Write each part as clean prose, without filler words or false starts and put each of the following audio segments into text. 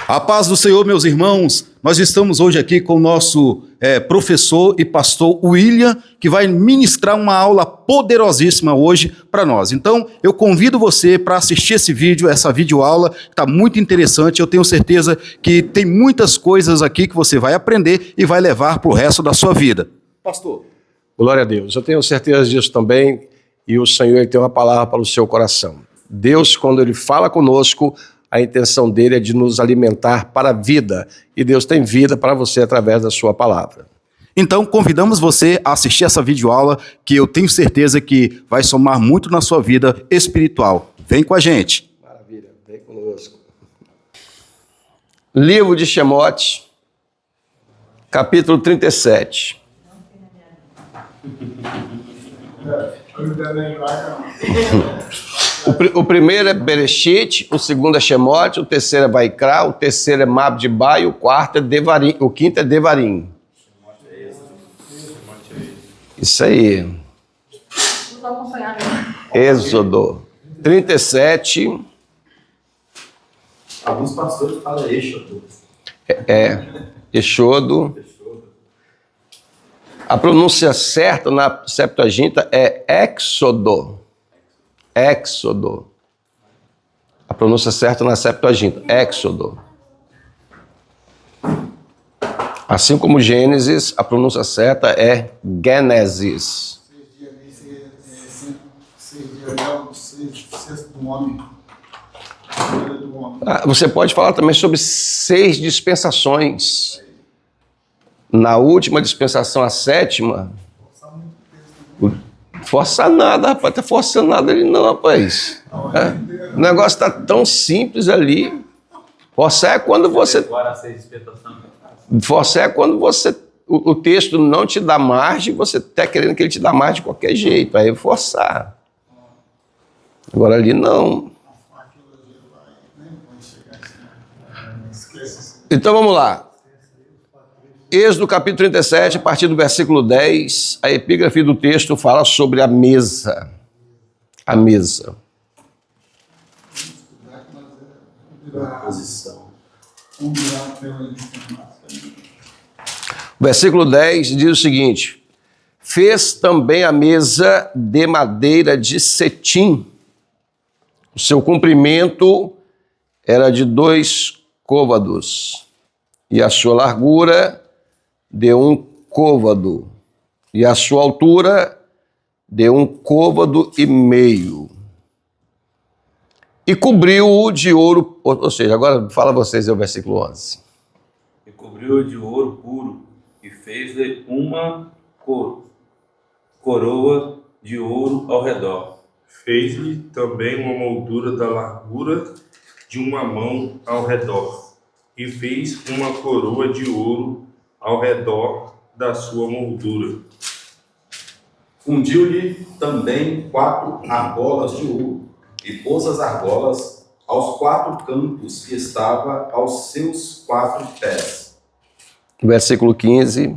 A paz do Senhor, meus irmãos. Nós estamos hoje aqui com o nosso professor e pastor William, que vai ministrar uma aula poderosíssima hoje para nós. Então, eu convido você para assistir esse vídeo, essa videoaula, que está muito interessante. Eu tenho certeza que tem muitas coisas aqui que você vai aprender e vai levar para o resto da sua vida. Pastor. Glória a Deus. Eu tenho certeza disso também, e o Senhor tem uma palavra para o seu coração. Deus, quando Ele fala conosco, a intenção dele é de nos alimentar para a vida. E Deus tem vida para você através da sua palavra. Então, convidamos você a assistir essa videoaula, que eu tenho certeza que vai somar muito na sua vida espiritual. Vem com a gente. Maravilha, vem conosco. Livro de Shemote, capítulo 37. O primeiro é Bereshit, o segundo é Shemote, o terceiro é Vaikra, o terceiro é Mabdiba e o quarto é Devarim, o quinto é Devarim. Isso aí. Êxodo 37. Alguns pastores falam Êxodo. Êxodo. A pronúncia certa na Septuaginta é Éxodo. Éxodo. A pronúncia certa na Septuaginta, Éxodo. Assim como Gênesis, a pronúncia certa é Gênesis. Você pode falar também sobre 6 dispensações. Na última dispensação, a 7ª, força nada, rapaz, tá forçando nada ali não, rapaz. O negócio tá tão simples ali. Forçar é quando você... Forçar é quando você... O texto não te dá margem, você tá querendo que ele te dá margem de qualquer jeito, aí é forçar. Agora ali não. Então vamos lá. Êxodo capítulo 37, a partir do versículo 10, a epígrafe do texto fala sobre a mesa. A mesa. O versículo 10 diz o seguinte: fez também a mesa de madeira de cetim. O seu comprimento era de 2 côvados, e a sua largura de 1 côvado, e a sua altura de 1 côvado e meio. E cobriu-o de ouro, ou seja, agora fala vocês aí o versículo 11. E cobriu-o de ouro puro, e fez-lhe uma coroa de ouro ao redor. Fez-lhe também uma moldura da largura de uma mão ao redor, e fez uma coroa de ouro ao redor da sua moldura. Fundiu-lhe também 4 argolas de ouro, e pôs as argolas aos 4 cantos que estava aos seus 4 pés. Versículo 15,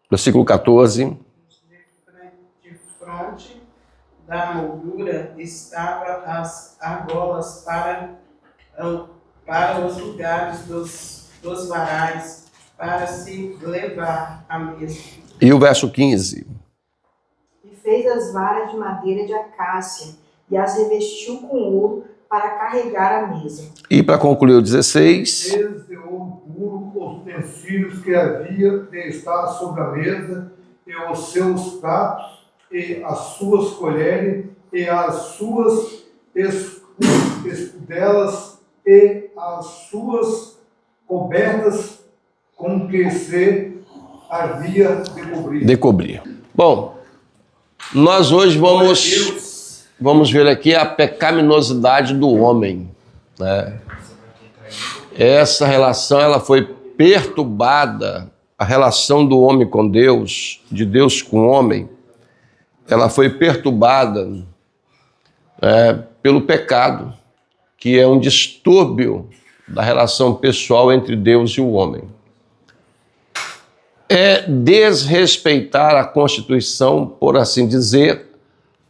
versículo 14. De fronte da moldura estava as argolas para os lugares dos varais, para se levar a mesa. E o verso 15. E fez as varas de madeira de acácia e as revestiu com ouro para carregar a mesa. E para concluir o 16. Fez de ouro puro os utensílios que havia de estar sobre a mesa, e os seus pratos, e as suas colheres, e as suas escudelas, e as suas cobertas com que se havia de cobrir. Bom, nós hoje vamos ver aqui a pecaminosidade do homem, né? Essa relação, ela foi perturbada, a relação do homem com Deus, de Deus com o homem, ela foi perturbada pelo pecado, que é um distúrbio da relação pessoal entre Deus e o homem. É desrespeitar a Constituição, por assim dizer,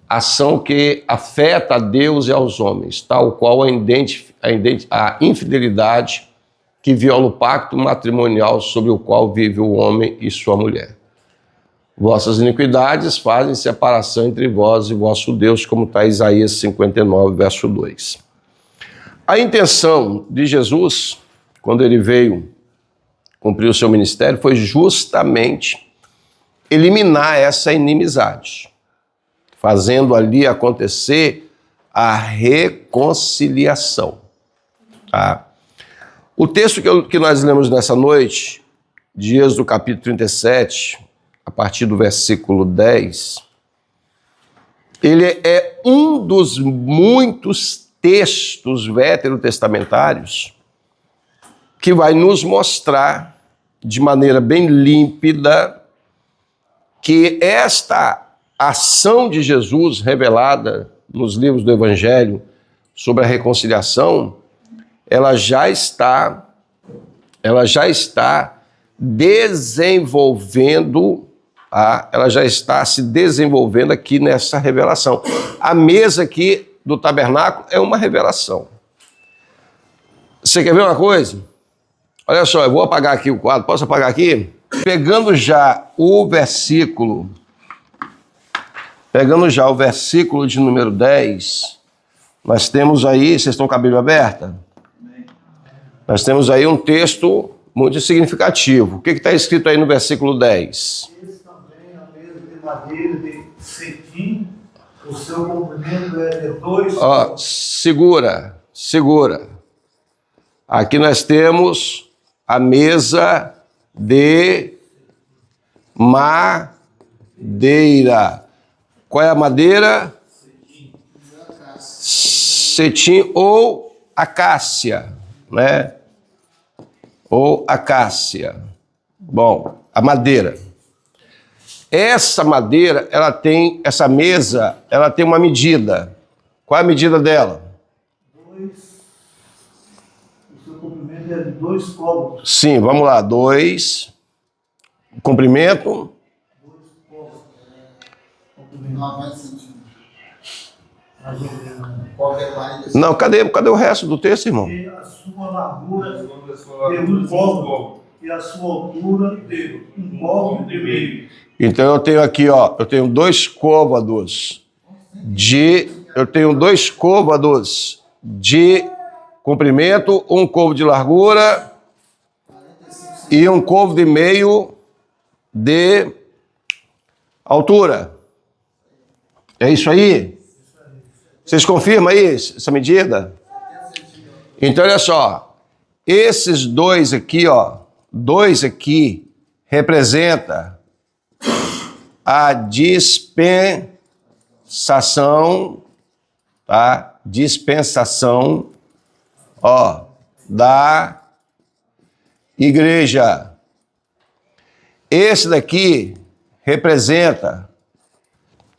ação que afeta a Deus e aos homens, tal qual a infidelidade, que viola o pacto matrimonial sobre o qual vive o homem e sua mulher. Vossas iniquidades fazem separação entre vós e vosso Deus, como está Isaías 59, verso 2. A intenção de Jesus, quando ele veio cumprir o seu ministério, foi justamente eliminar essa inimizade, fazendo ali acontecer a reconciliação. Tá? O texto que nós lemos nessa noite, de Êxodo capítulo 37, a partir do versículo 10, ele é um dos muitos textos veterotestamentários que vai nos mostrar de maneira bem límpida que esta ação de Jesus revelada nos livros do Evangelho sobre a reconciliação, ela já está desenvolvendo, ela já está se desenvolvendo aqui nessa revelação. A mesa aqui do tabernáculo é uma revelação. Você quer ver uma coisa? Olha só, eu vou apagar aqui o quadro. Posso apagar aqui? Pegando já o versículo de número 10, nós temos aí, vocês estão com a Bíblia aberta? Nós temos aí um texto muito significativo. O que está escrito aí no versículo 10? Esse também a mesa de madeira de cetim, o seu comprimento é de 2... Ó, segura. Aqui nós temos a mesa de madeira. Qual é a madeira? Cetim ou acácia, né? Ou acácia. Bom, a madeira. Essa madeira, essa mesa, ela tem uma medida. Qual é a medida dela? O seu comprimento é de 2 côvados. Sim, vamos lá. 2. Comprimento. 2 côvados. Não, cadê o resto do texto, irmão? E a sua largura de 1 côvado. E a sua altura de 1 côvado e meio. Então eu tenho aqui, ó, eu tenho 2 côvados de comprimento, 1 côvado de largura e 1 côvado e meio de altura. É isso aí? Vocês confirmam aí essa medida? Então olha só, esses 2 aqui, ó, 2 aqui representa a dispensação, tá? Dispensação, ó, da igreja. Esse daqui representa,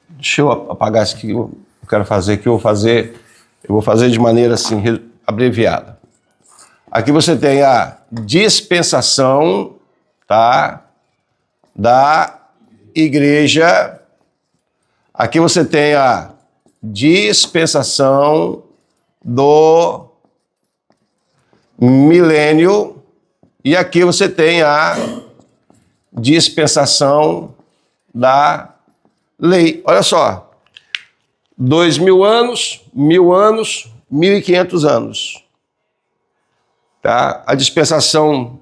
deixa eu apagar isso que eu quero fazer, eu vou fazer de maneira assim, abreviada. Aqui você tem a dispensação, tá? Da igreja. Aqui você tem a dispensação do milênio e aqui você tem a dispensação da lei. Olha só, 2000 anos, 1000 anos, 1500 anos. Tá? A dispensação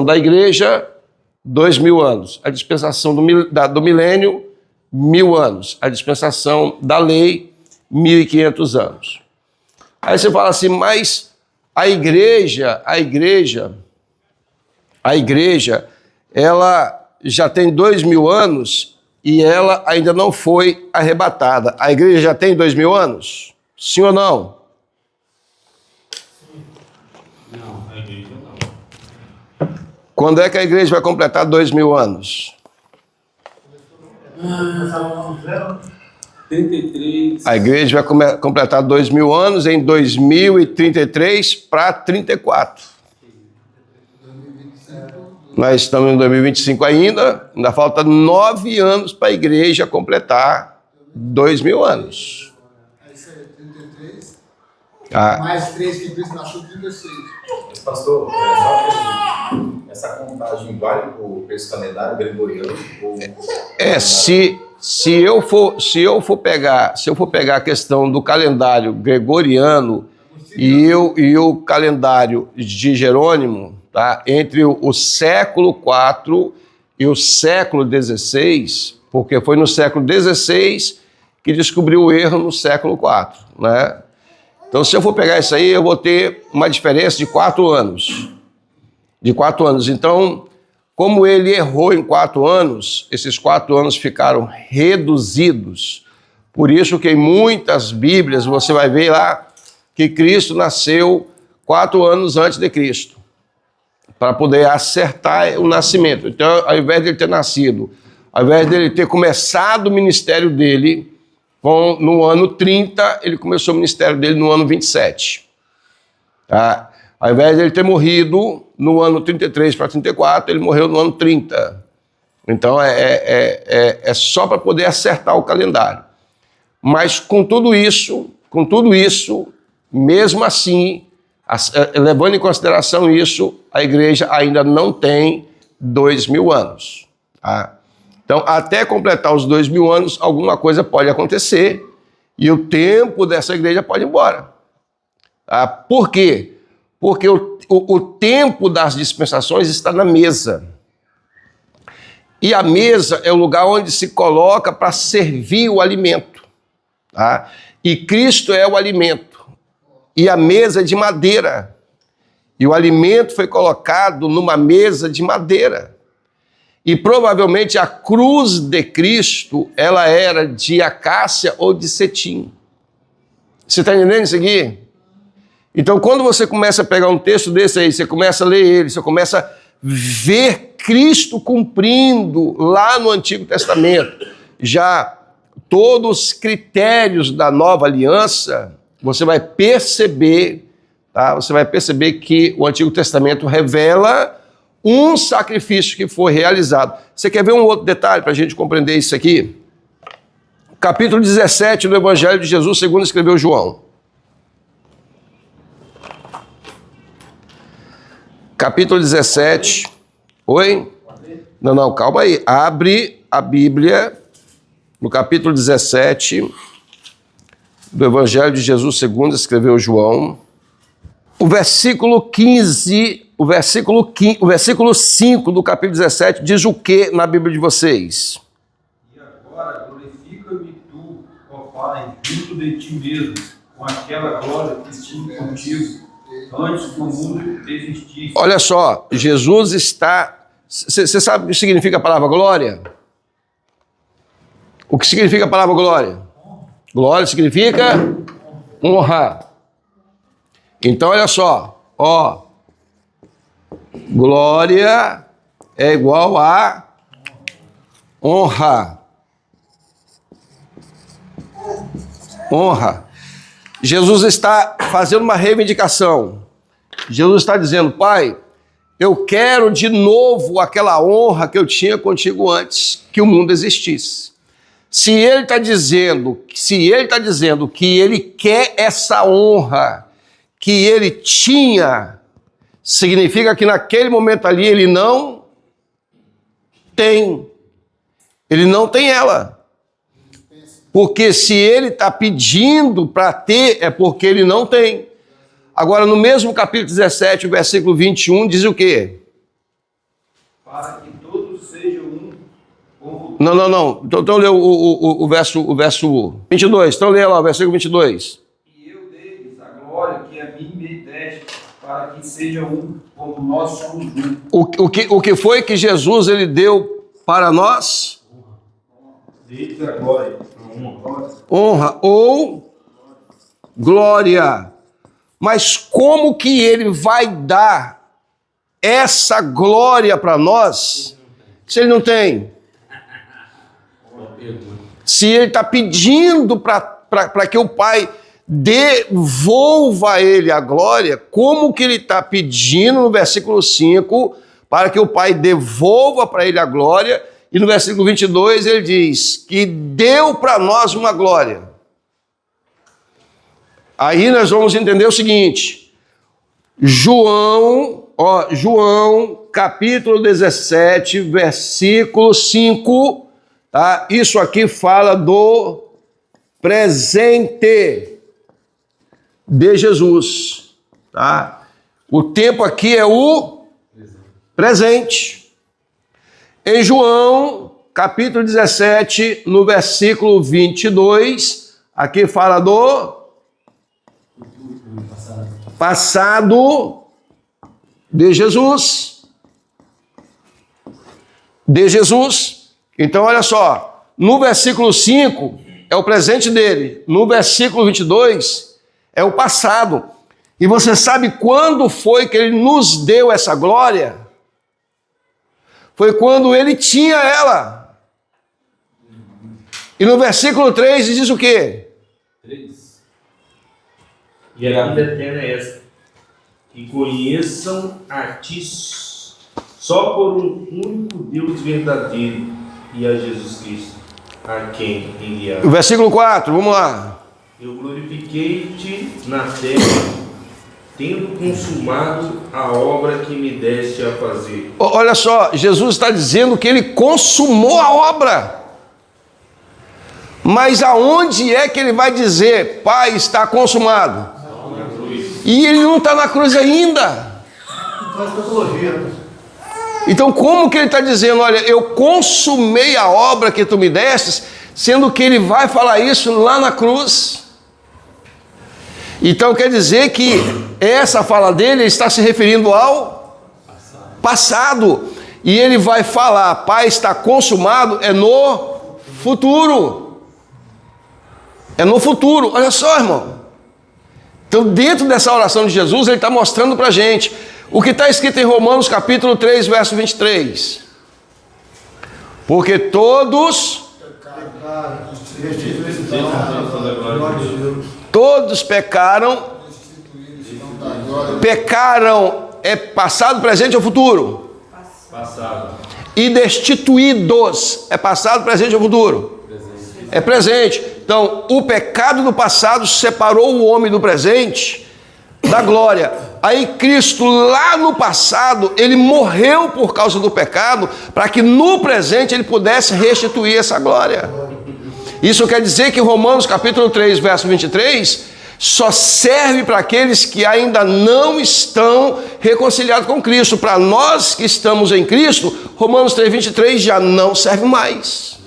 da igreja, 2000 anos. A dispensação do milênio, 1000 anos. A dispensação da lei, 1500 anos. Aí você fala assim, mas a igreja, ela já tem 2000 anos e ela ainda não foi arrebatada. A igreja já tem 2000 anos? Sim ou não? Não, a igreja não. Quando é que a igreja vai completar 2000 anos? 33. A igreja vai completar 2000 anos em 2033 para 34. Nós estamos em 2025 ainda falta 9 anos para a igreja completar 2000 anos. Mais 3 que Cristo nasceu, 36. Mas, pastor, só essa contagem vale para esse calendário gregoriano? Se eu for pegar a questão do calendário gregoriano e o calendário de Jerônimo, tá? Entre o século IV e o século XVI, porque foi no século XVI que descobriu o erro no século IV, né? Então, se eu for pegar isso aí, eu vou ter uma diferença de 4 anos. De 4 anos. Então, como ele errou em 4 anos, esses 4 anos ficaram reduzidos. Por isso que em muitas Bíblias você vai ver lá que Cristo nasceu 4 anos antes de Cristo, para poder acertar o nascimento. Então, ao invés de ele ter nascido, ao invés de ele ter começado o ministério dele no ano 30, ele começou o ministério dele no ano 27. Tá? Ao invés de ele ter morrido no ano 33 para 34, ele morreu no ano 30. Então, é só para poder acertar o calendário. Mas com tudo isso, mesmo assim, levando em consideração isso, a igreja ainda não tem 2000 anos. Tá? Então, até completar os 2000 anos, alguma coisa pode acontecer e o tempo dessa igreja pode ir embora. Tá? Por quê? Porque o tempo das dispensações está na mesa. E a mesa é o lugar onde se coloca para servir o alimento. Tá? E Cristo é o alimento. E a mesa é de madeira. E o alimento foi colocado numa mesa de madeira. E provavelmente a cruz de Cristo, ela era de acácia ou de cetim. Você está entendendo isso aqui? Então, quando você começa a pegar um texto desse aí, você começa a ler ele, você começa a ver Cristo cumprindo lá no Antigo Testamento, já todos os critérios da nova aliança, você vai perceber, tá? Você vai perceber que o Antigo Testamento revela um sacrifício que foi realizado. Você quer ver um outro detalhe para a gente compreender isso aqui? Capítulo 17 do Evangelho de Jesus, segundo escreveu João. Capítulo 17. Oi? Não, calma aí. Abre a Bíblia no capítulo 17 do Evangelho de Jesus, segundo escreveu João. O versículo 15, o versículo 5 do capítulo 17 diz o que na Bíblia de vocês? E agora glorifica-me tu, ó Pai, junto de ti mesmo, com aquela glória que estive contigo, antes que o mundo existisse. Olha só, Jesus está... Você sabe o que significa a palavra glória? O que significa a palavra glória? Glória significa honra. Então, olha só, ó, glória é igual a honra. Honra. Jesus está fazendo uma reivindicação. Jesus está dizendo, Pai, eu quero de novo aquela honra que eu tinha contigo antes que o mundo existisse. Se ele está dizendo que ele quer essa honra que ele tinha, significa que naquele momento ali ele não tem. Ele não tem ela. Porque se ele está pedindo para ter, é porque ele não tem. Agora, no mesmo capítulo 17, o versículo 21, diz o quê? Para que todos sejam um. Não. Então lê o verso 22. Então lê lá o versículo 22. E eu deles a glória que a mim me deste, para que sejam um, como nós somos um. O que foi que Jesus ele deu para nós? Deles a glória. Honra ou glória. Mas como que ele vai dar essa glória para nós se ele não tem? Se ele está pedindo para que o Pai devolva a ele a glória, como que ele está pedindo no versículo 5 para que o Pai devolva para ele a glória? E no versículo 22 ele diz que deu para nós uma glória. Aí nós vamos entender o seguinte. João, capítulo 17, versículo 5, tá? Isso aqui fala do presente de Jesus, tá? O tempo aqui é o presente. Em João, capítulo 17, no versículo 22, aqui fala do passado de Jesus. De Jesus. Então, olha só, no versículo 5 é o presente dele, no versículo 22 é o passado. E você sabe quando foi que ele nos deu essa glória? Foi quando ele tinha ela. E no versículo 3 diz o quê? 3. E a vida eterna é esta, que conheçam a ti só por um único Deus verdadeiro e a Jesus Cristo, a quem enviaram. O versículo 4, vamos lá. Eu glorifiquei-te na terra, tendo consumado a obra que me deste a fazer. Olha só, Jesus está dizendo que ele consumou a obra. Mas aonde é que ele vai dizer, Pai, está consumado? E ele não está na cruz ainda. Então como que ele está dizendo, olha, eu consumei a obra que tu me destes, sendo que ele vai falar isso lá na cruz? Então quer dizer que essa fala dele está se referindo ao passado. E ele vai falar, Pai, está consumado, é no futuro. É no futuro. Olha só, irmão. Então, dentro dessa oração de Jesus, ele está mostrando para a gente o que está escrito em Romanos capítulo 3, verso 23. Porque todos pecaram. Pecaram é passado, presente ou futuro? Passado. E destituídos é passado, presente ou futuro? É presente. Então, o pecado do passado separou o homem do presente da glória. Aí Cristo, lá no passado, ele morreu por causa do pecado, para que no presente ele pudesse restituir essa glória. Isso quer dizer que Romanos capítulo 3, verso 23, só serve para aqueles que ainda não estão reconciliados com Cristo. Para nós que estamos em Cristo, Romanos 3, 23 já não serve mais.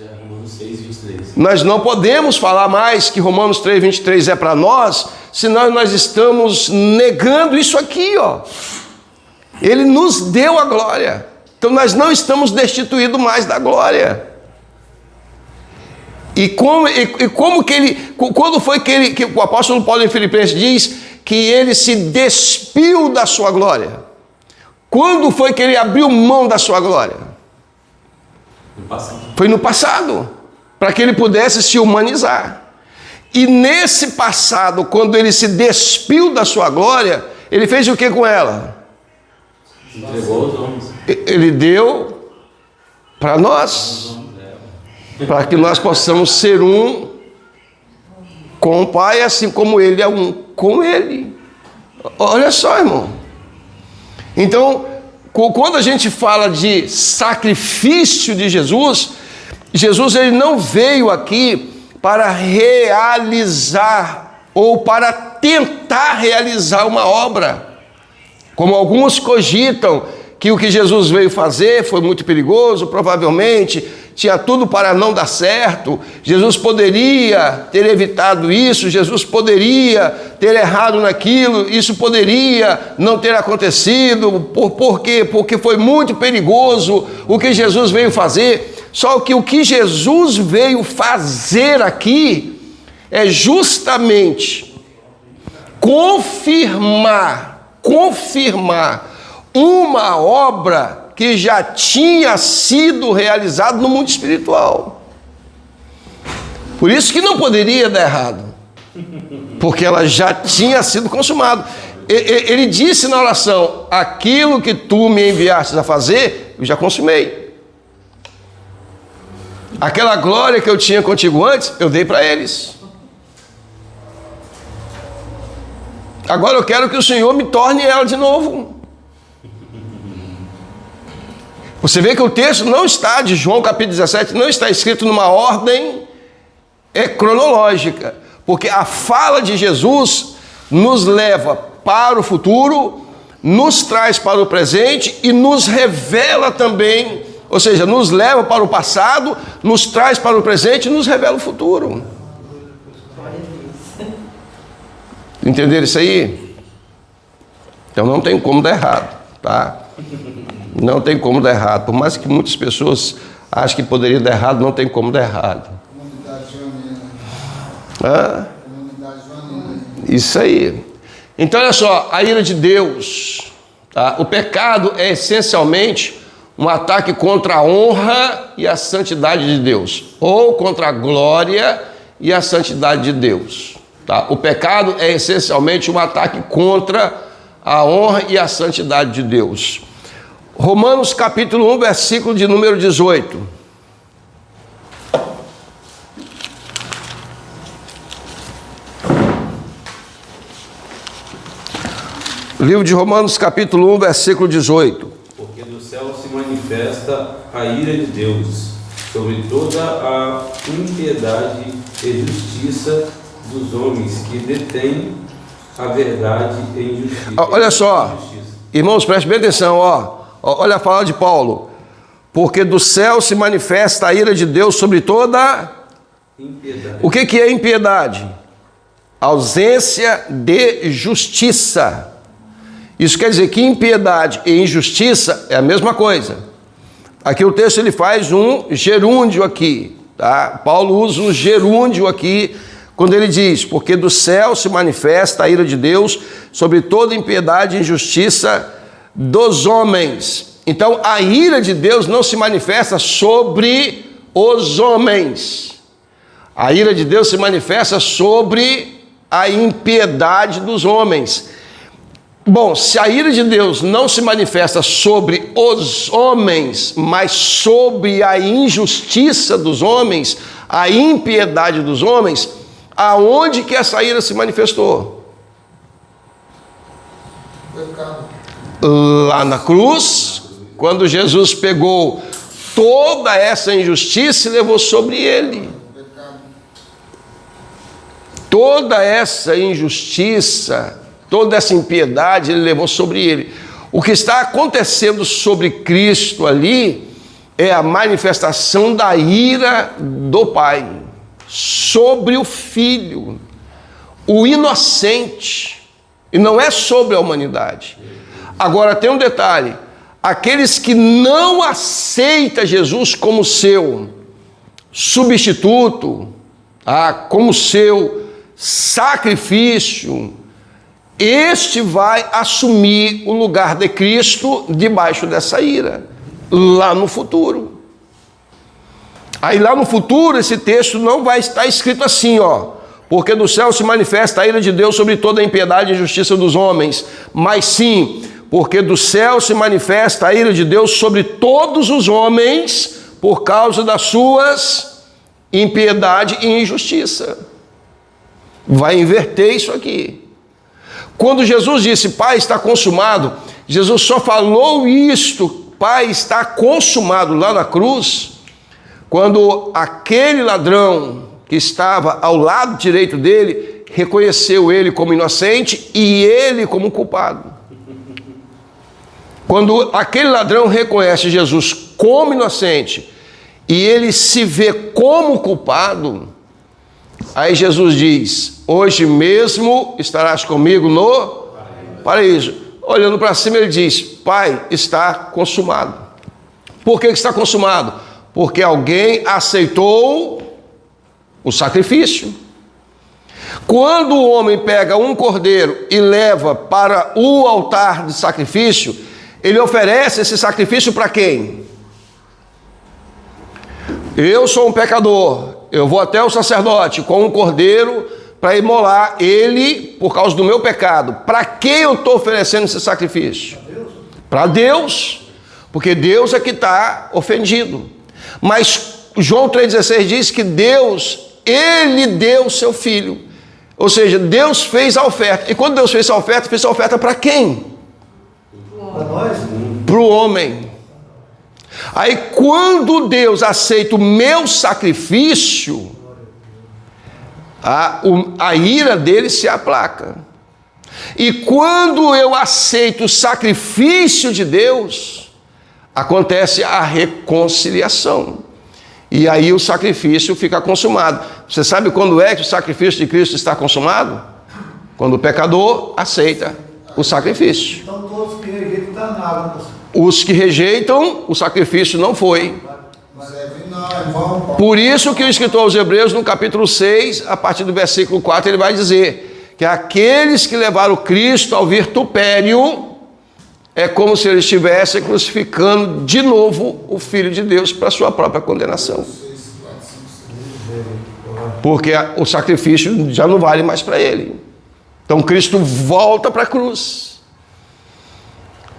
Nós não podemos falar mais que Romanos 3, 23 é para nós, senão nós estamos negando isso aqui, ó. Ele nos deu a glória. Então nós não estamos destituídos mais da glória. E como que ele, quando foi que o apóstolo Paulo em Filipenses diz que ele se despiu da sua glória? Quando foi que ele abriu mão da sua glória? No passado. Foi no passado, para que ele pudesse se humanizar. E nesse passado, quando ele se despiu da sua glória, ele fez o que com ela? Entregou aos homens. Ele deu para nós, para que nós possamos ser um com o Pai, assim como ele é um com ele. Olha só, irmão. Então, quando a gente fala de sacrifício de Jesus, Jesus ele não veio aqui para realizar ou para tentar realizar uma obra. Como alguns cogitam que o que Jesus veio fazer foi muito perigoso, provavelmente tinha tudo para não dar certo. Jesus poderia ter evitado isso, Jesus poderia ter errado naquilo, isso poderia não ter acontecido. Por quê? Porque foi muito perigoso o que Jesus veio fazer. Só que o que Jesus veio fazer aqui é justamente confirmar uma obra que já tinha sido realizada no mundo espiritual. Por isso que não poderia dar errado, porque ela já tinha sido consumada. Ele disse na oração, aquilo que tu me enviaste a fazer, eu já consumei. Aquela glória que eu tinha contigo antes, eu dei para eles. Agora eu quero que o Senhor me torne ela de novo. Você vê que o texto não está, de João capítulo 17, não está escrito numa ordem cronológica, porque a fala de Jesus nos leva para o futuro, nos traz para o presente e nos revela também, ou seja, nos leva para o passado, nos traz para o presente e nos revela o futuro. Entenderam isso aí? Então não tem como dar errado, tá? Não tem como dar errado. Por mais que muitas pessoas achem que poderia dar errado, não tem como dar errado. Comunidade joanina. Hã? Comunidade joanina. Isso aí. Então olha só, a ira de Deus, tá? O pecado é essencialmente um ataque contra a honra e a santidade de Deus, ou contra a glória e a santidade de Deus, tá? O pecado é essencialmente um ataque contra a honra e a santidade de Deus. Romanos capítulo 1, versículo de número 18. Livro de Romanos capítulo 1, versículo 18. Porque do céu se manifesta a ira de Deus sobre toda a impiedade e justiça dos homens que detêm a verdade em justiça. Olha só, irmãos, prestem bem atenção, ó. Olha a fala de Paulo. Porque do céu se manifesta a ira de Deus sobre toda impiedade. O que é impiedade? Ausência de justiça. Isso quer dizer que impiedade e injustiça é a mesma coisa. Aqui o texto ele faz um gerúndio aqui, tá? Paulo usa um gerúndio aqui quando ele diz: porque do céu se manifesta a ira de Deus sobre toda impiedade e injustiça dos homens. Então a ira de Deus não se manifesta sobre os homens. A ira de Deus se manifesta sobre a impiedade dos homens. Bom, se a ira de Deus não se manifesta sobre os homens, mas sobre a injustiça dos homens, a impiedade dos homens, aonde que essa ira se manifestou? Pecado. Lá na cruz, quando Jesus pegou toda essa injustiça e levou sobre ele. Toda essa injustiça, toda essa impiedade ele levou sobre ele. O que está acontecendo sobre Cristo ali é a manifestação da ira do Pai sobre o Filho, o inocente, e não é sobre a humanidade. Agora tem um detalhe: aqueles que não aceitam Jesus como seu substituto, como seu sacrifício, este vai assumir o lugar de Cristo debaixo dessa ira, lá no futuro. Aí lá no futuro esse texto não vai estar escrito assim, ó: porque do céu se manifesta a ira de Deus sobre toda a impiedade e injustiça dos homens, mas sim, porque do céu se manifesta a ira de Deus sobre todos os homens por causa das suas impiedade e injustiça. Vai inverter isso aqui. Quando Jesus disse: Pai, está consumado, Jesus só falou isto, Pai, está consumado, lá na cruz, quando aquele ladrão que estava ao lado direito dele reconheceu ele como inocente e ele como culpado. Quando aquele ladrão reconhece Jesus como inocente e ele se vê como culpado, aí Jesus diz: hoje mesmo estarás comigo no paraíso. Olhando para cima ele diz: Pai, está consumado. Por que está consumado? Porque alguém aceitou o sacrifício. Quando o homem pega um cordeiro e leva para o altar de sacrifício, ele oferece esse sacrifício para quem? Eu sou um pecador, eu vou até o sacerdote com um cordeiro para imolar ele por causa do meu pecado. Para quem eu estou oferecendo esse sacrifício? Para Deus, porque Deus é que está ofendido. Mas João 3,16 diz que Deus, Ele deu o seu Filho. Ou seja, Deus fez a oferta. E quando Deus fez a oferta para quem? Para nós? Para o homem. Aí quando Deus aceita o meu sacrifício, a ira dele se aplaca. E quando eu aceito o sacrifício de Deus, acontece a reconciliação. E aí o sacrifício fica consumado. Você sabe quando é que o sacrifício de Cristo está consumado? Quando o pecador aceita o sacrifício. Então todos que rejeitam está nada. Os que rejeitam, o sacrifício não foi. Por isso que o escritor aos Hebreus, no capítulo 6, a partir do versículo 4, ele vai dizer que aqueles que levaram Cristo ao vitupério, é como se ele estivesse crucificando de novo o Filho de Deus para a sua própria condenação. Porque o sacrifício já não vale mais para ele. Então Cristo volta para a cruz.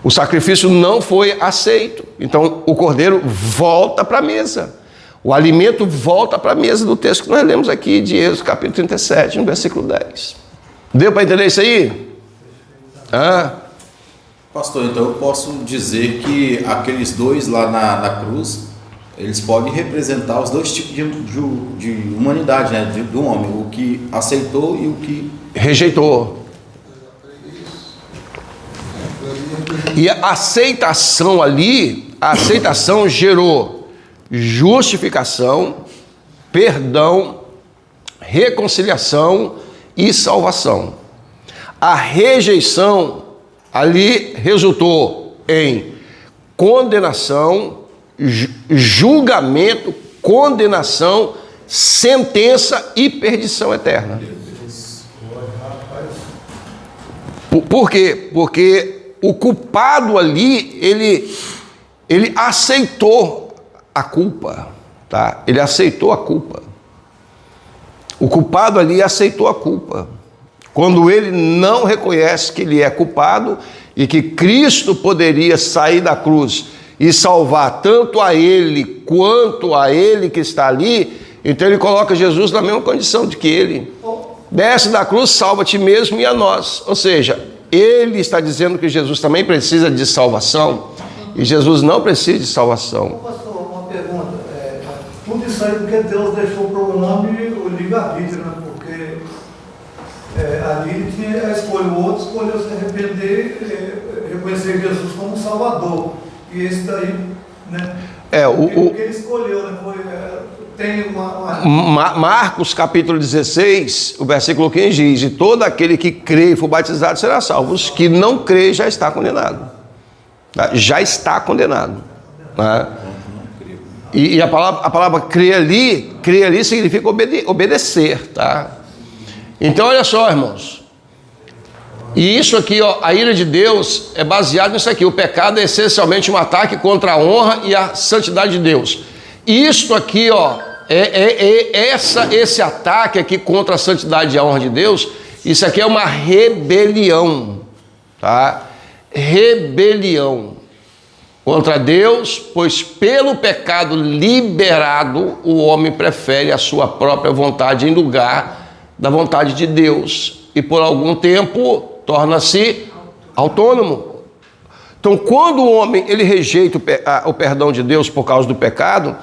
O sacrifício não foi aceito. Então o cordeiro volta para a mesa. O alimento volta para a mesa do texto que nós lemos aqui de Êxodo, capítulo 37, no versículo 10. Deu para entender isso aí? Pastor, então eu posso dizer que aqueles dois lá na cruz, eles podem representar os dois tipos de humanidade, né? Do homem, o que aceitou e o que rejeitou. E a aceitação ali, a aceitação gerou justificação, perdão, reconciliação e salvação. A rejeição ali resultou em condenação, julgamento, condenação, sentença e perdição eterna. Por quê? Porque o culpado ali, ele aceitou a culpa, tá? Ele aceitou a culpa. O culpado ali aceitou a culpa. Quando ele não reconhece que ele é culpado e que Cristo poderia sair da cruz e salvar tanto a ele quanto a ele que está ali, então ele coloca Jesus na mesma condição de que ele. Desce da cruz, salva a ti mesmo e a nós. Ou seja, ele está dizendo que Jesus também precisa de salvação e Jesus não precisa de salvação. Pastor, uma pergunta. Tudo isso aí porque Deus deixou para o homem o livre-arbítrio, né? Porque ali tinha a escolha, o outro escolheu se arrepender, reconhecer Jesus como Salvador. E esse daí, né? O que ele escolheu, né? Tem Marcos capítulo 16, o versículo 15 diz: e todo aquele que crê e for batizado será salvo. Os que não crê já está condenado. Tá? Já está condenado. Tá? E a palavra crer ali significa obedecer, tá? Então olha só, irmãos. E isso aqui, ó, a ira de Deus é baseado nisso aqui. O pecado é essencialmente um ataque contra a honra e a santidade de Deus. Isto aqui, ó, esse ataque aqui contra a santidade e a honra de Deus, isso aqui é uma rebelião, tá? Rebelião contra Deus, pois pelo pecado liberado, o homem prefere a sua própria vontade em lugar da vontade de Deus. E por algum tempo torna-se autônomo. Então, quando o homem ele rejeita o perdão de Deus por causa do pecado,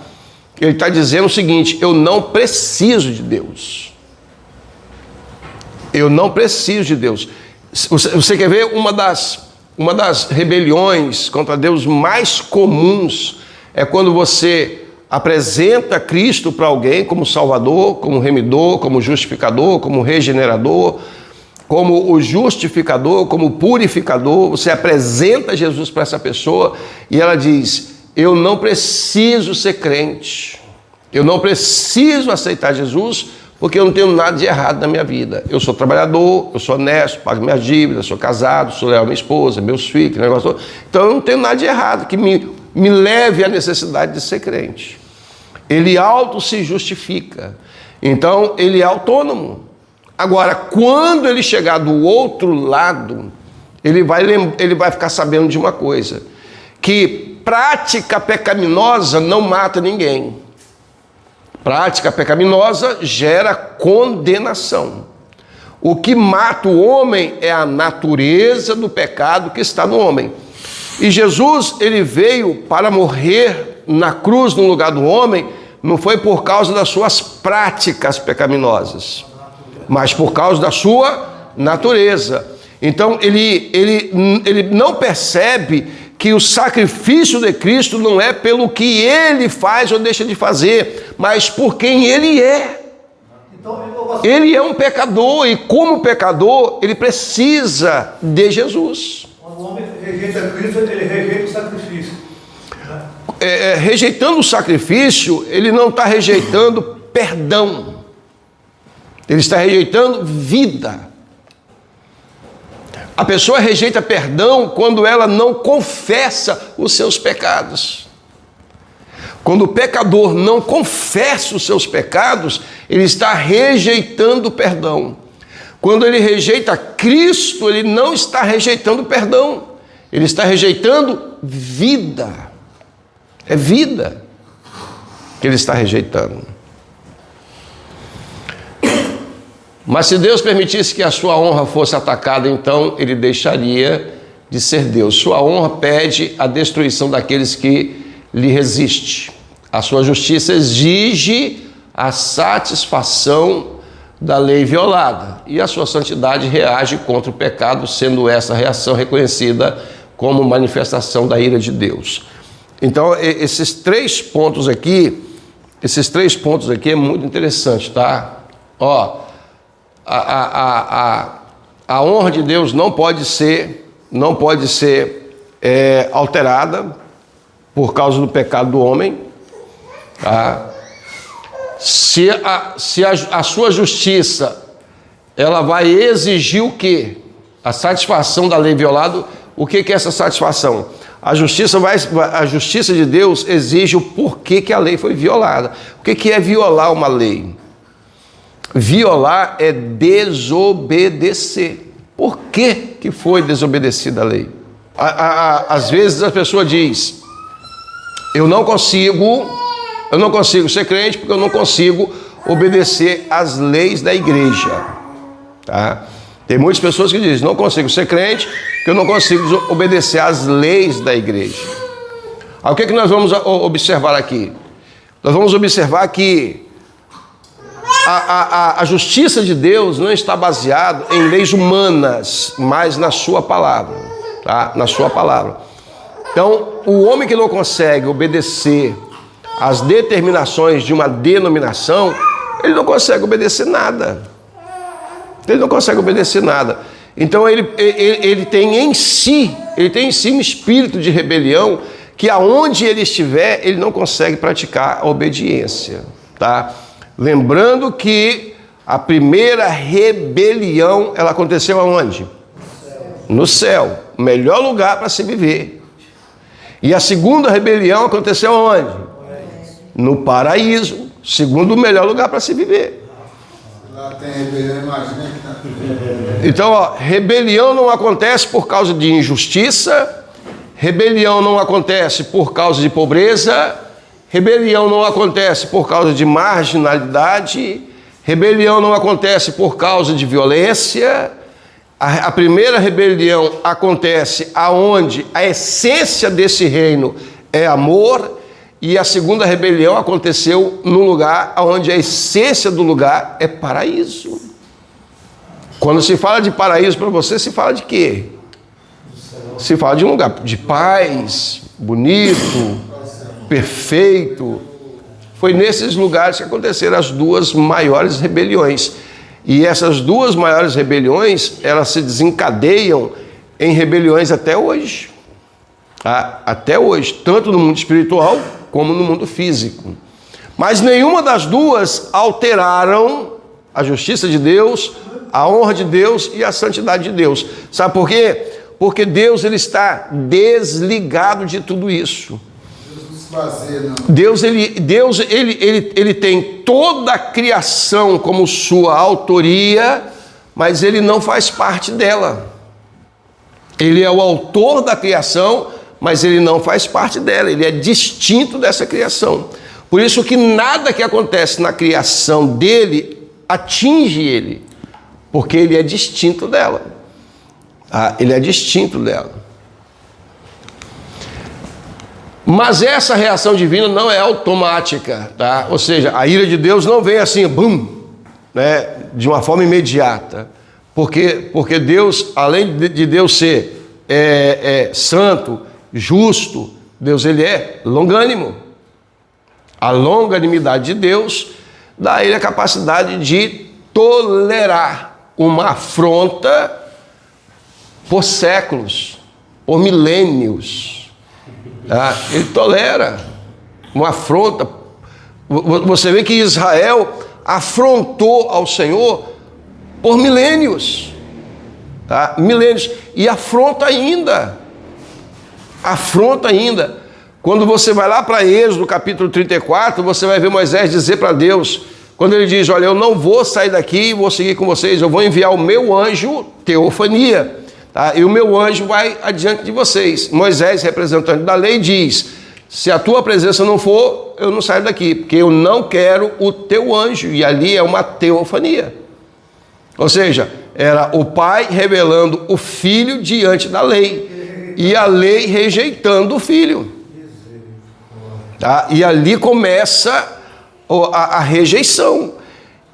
ele está dizendo o seguinte: eu não preciso de Deus. Eu não preciso de Deus. Você quer ver uma das rebeliões contra Deus mais comuns? É quando você apresenta Cristo para alguém como Salvador, como remidor, como justificador, como regenerador, como o justificador, como purificador. Você apresenta Jesus para essa pessoa e ela diz: eu não preciso ser crente, eu não preciso aceitar Jesus, porque eu não tenho nada de errado na minha vida. Eu sou trabalhador, eu sou honesto, pago minhas dívidas, sou casado, sou leal à minha esposa, meus filhos, negócio todo. Então eu não tenho nada de errado que me leve à necessidade de ser crente. Ele auto se justifica, então ele é autônomo. Agora, quando ele chegar do outro lado, ele vai ficar sabendo de uma coisa, que prática pecaminosa não mata ninguém. Prática pecaminosa gera condenação. O que mata o homem é a natureza do pecado que está no homem. E Jesus, ele veio para morrer na cruz no lugar do homem, não foi por causa das suas práticas pecaminosas, mas por causa da sua natureza. Então ele não percebe que o sacrifício de Cristo não é pelo que ele faz ou deixa de fazer, mas por quem ele é. Ele é um pecador e, como pecador, ele precisa de Jesus. Quando o homem rejeita Cristo, ele rejeita o sacrifício. Rejeitando o sacrifício, ele não está rejeitando perdão, ele está rejeitando vida. A pessoa rejeita perdão quando ela não confessa os seus pecados. Quando o pecador não confessa os seus pecados, ele está rejeitando o perdão. Quando ele rejeita Cristo, ele não está rejeitando perdão, ele está rejeitando vida. É vida que ele está rejeitando. Mas se Deus permitisse que a sua honra fosse atacada, então ele deixaria de ser Deus. Sua honra pede a destruição daqueles que lhe resistem. A sua justiça exige a satisfação da lei violada. E a sua santidade reage contra o pecado, sendo essa reação reconhecida como manifestação da ira de Deus. Então, esses três pontos aqui é muito interessante, tá? Ó, a honra de Deus não pode ser alterada por causa do pecado do homem, tá? Se a sua justiça, ela vai exigir o quê? A satisfação da lei violada. O que é essa satisfação? A justiça de Deus exige o porquê que a lei foi violada. O que é violar uma lei? Violar é desobedecer. Por que foi desobedecida a lei? Às vezes a pessoa diz: eu não consigo ser crente porque eu não consigo obedecer às leis da igreja. Tá? Tem muitas pessoas que dizem: não consigo ser crente porque eu não consigo obedecer às leis da igreja. Aí, o que nós vamos observar aqui? Nós vamos observar que a justiça de Deus não está baseada em leis humanas, mas na sua palavra, tá? Na sua palavra. Então, o homem que não consegue obedecer às determinações de uma denominação, ele não consegue obedecer nada. Ele não consegue obedecer nada. Então, ele tem em si um espírito de rebelião que aonde ele estiver, ele não consegue praticar a obediência, tá? Lembrando que a primeira rebelião, ela aconteceu aonde? No céu, o melhor lugar para se viver. E a segunda rebelião aconteceu aonde? No paraíso, segundo o melhor lugar para se viver. Lá tem rebelião, imagina que tá. Então, ó, rebelião não acontece por causa de injustiça, rebelião não acontece por causa de pobreza, rebelião não acontece por causa de marginalidade, rebelião não acontece por causa de violência. A primeira rebelião acontece aonde a essência desse reino é amor, e a segunda rebelião aconteceu no lugar onde a essência do lugar é paraíso. Quando se fala de paraíso para você, se fala de quê? Se fala de um lugar de paz, bonito, perfeito. Foi nesses lugares que aconteceram as duas maiores rebeliões. E essas duas maiores rebeliões, elas se desencadeiam em rebeliões até hoje. Até hoje, tanto no mundo espiritual como no mundo físico. Mas nenhuma das duas alteraram a justiça de Deus, a honra de Deus e a santidade de Deus. Sabe por quê? Porque Deus, ele está desligado de tudo isso. Deus ele tem toda a criação como sua autoria, mas ele não faz parte dela. Ele é o autor da criação, mas ele não faz parte dela. Ele é distinto dessa criação. Por isso que nada que acontece na criação dele atinge ele. porque ele é distinto dela. Ele é distinto dela. Mas essa reação divina não é automática, tá? Ou seja, a ira de Deus não vem assim, bum, né, de uma forma imediata. Porque Deus, além de Deus ser santo, justo, Deus ele é longânimo. A longanimidade de Deus dá a ele a capacidade de tolerar uma afronta por séculos, por milênios. Ele tolera uma afronta. Você vê que Israel afrontou ao Senhor por milênios, milênios, e afronta ainda. Quando você vai lá para Êxodo, capítulo 34, você vai ver Moisés dizer para Deus, quando ele diz, olha, eu não vou sair daqui e vou seguir com vocês, eu vou enviar o meu anjo, teofania, e o meu anjo vai adiante de vocês. Moisés, representante da lei, diz, se a tua presença não for, eu não saio daqui, porque eu não quero o teu anjo, e ali é uma teofania. Ou seja, era o pai revelando o filho diante da lei, e a lei rejeitando o filho. E ali começa a rejeição.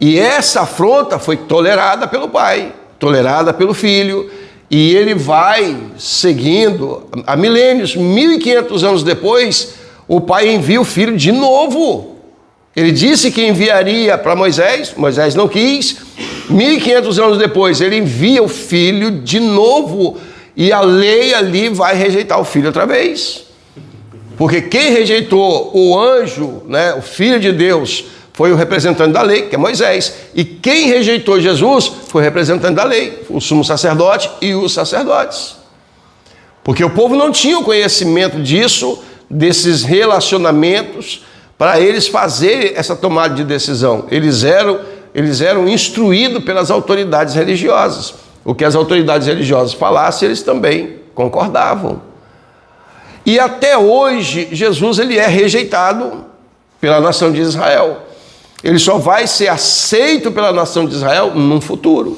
E essa afronta foi tolerada pelo pai, tolerada pelo filho, e ele vai seguindo há milênios. 1500 anos depois, o pai envia o filho de novo. Ele disse que enviaria para Moisés, Moisés não quis. 1500 anos depois, ele envia o filho de novo, e a lei ali vai rejeitar o filho outra vez. Porque quem rejeitou o anjo, né, o filho de Deus, foi o representante da lei, que é Moisés. E quem rejeitou Jesus foi o representante da lei, o sumo sacerdote e os sacerdotes. Porque o povo não tinha o conhecimento disso, desses relacionamentos, para eles fazerem essa tomada de decisão. Eles eram instruídos pelas autoridades religiosas. O que as autoridades religiosas falassem, eles também concordavam. E até hoje, Jesus ele é rejeitado pela nação de Israel. Ele só vai ser aceito pela nação de Israel no futuro.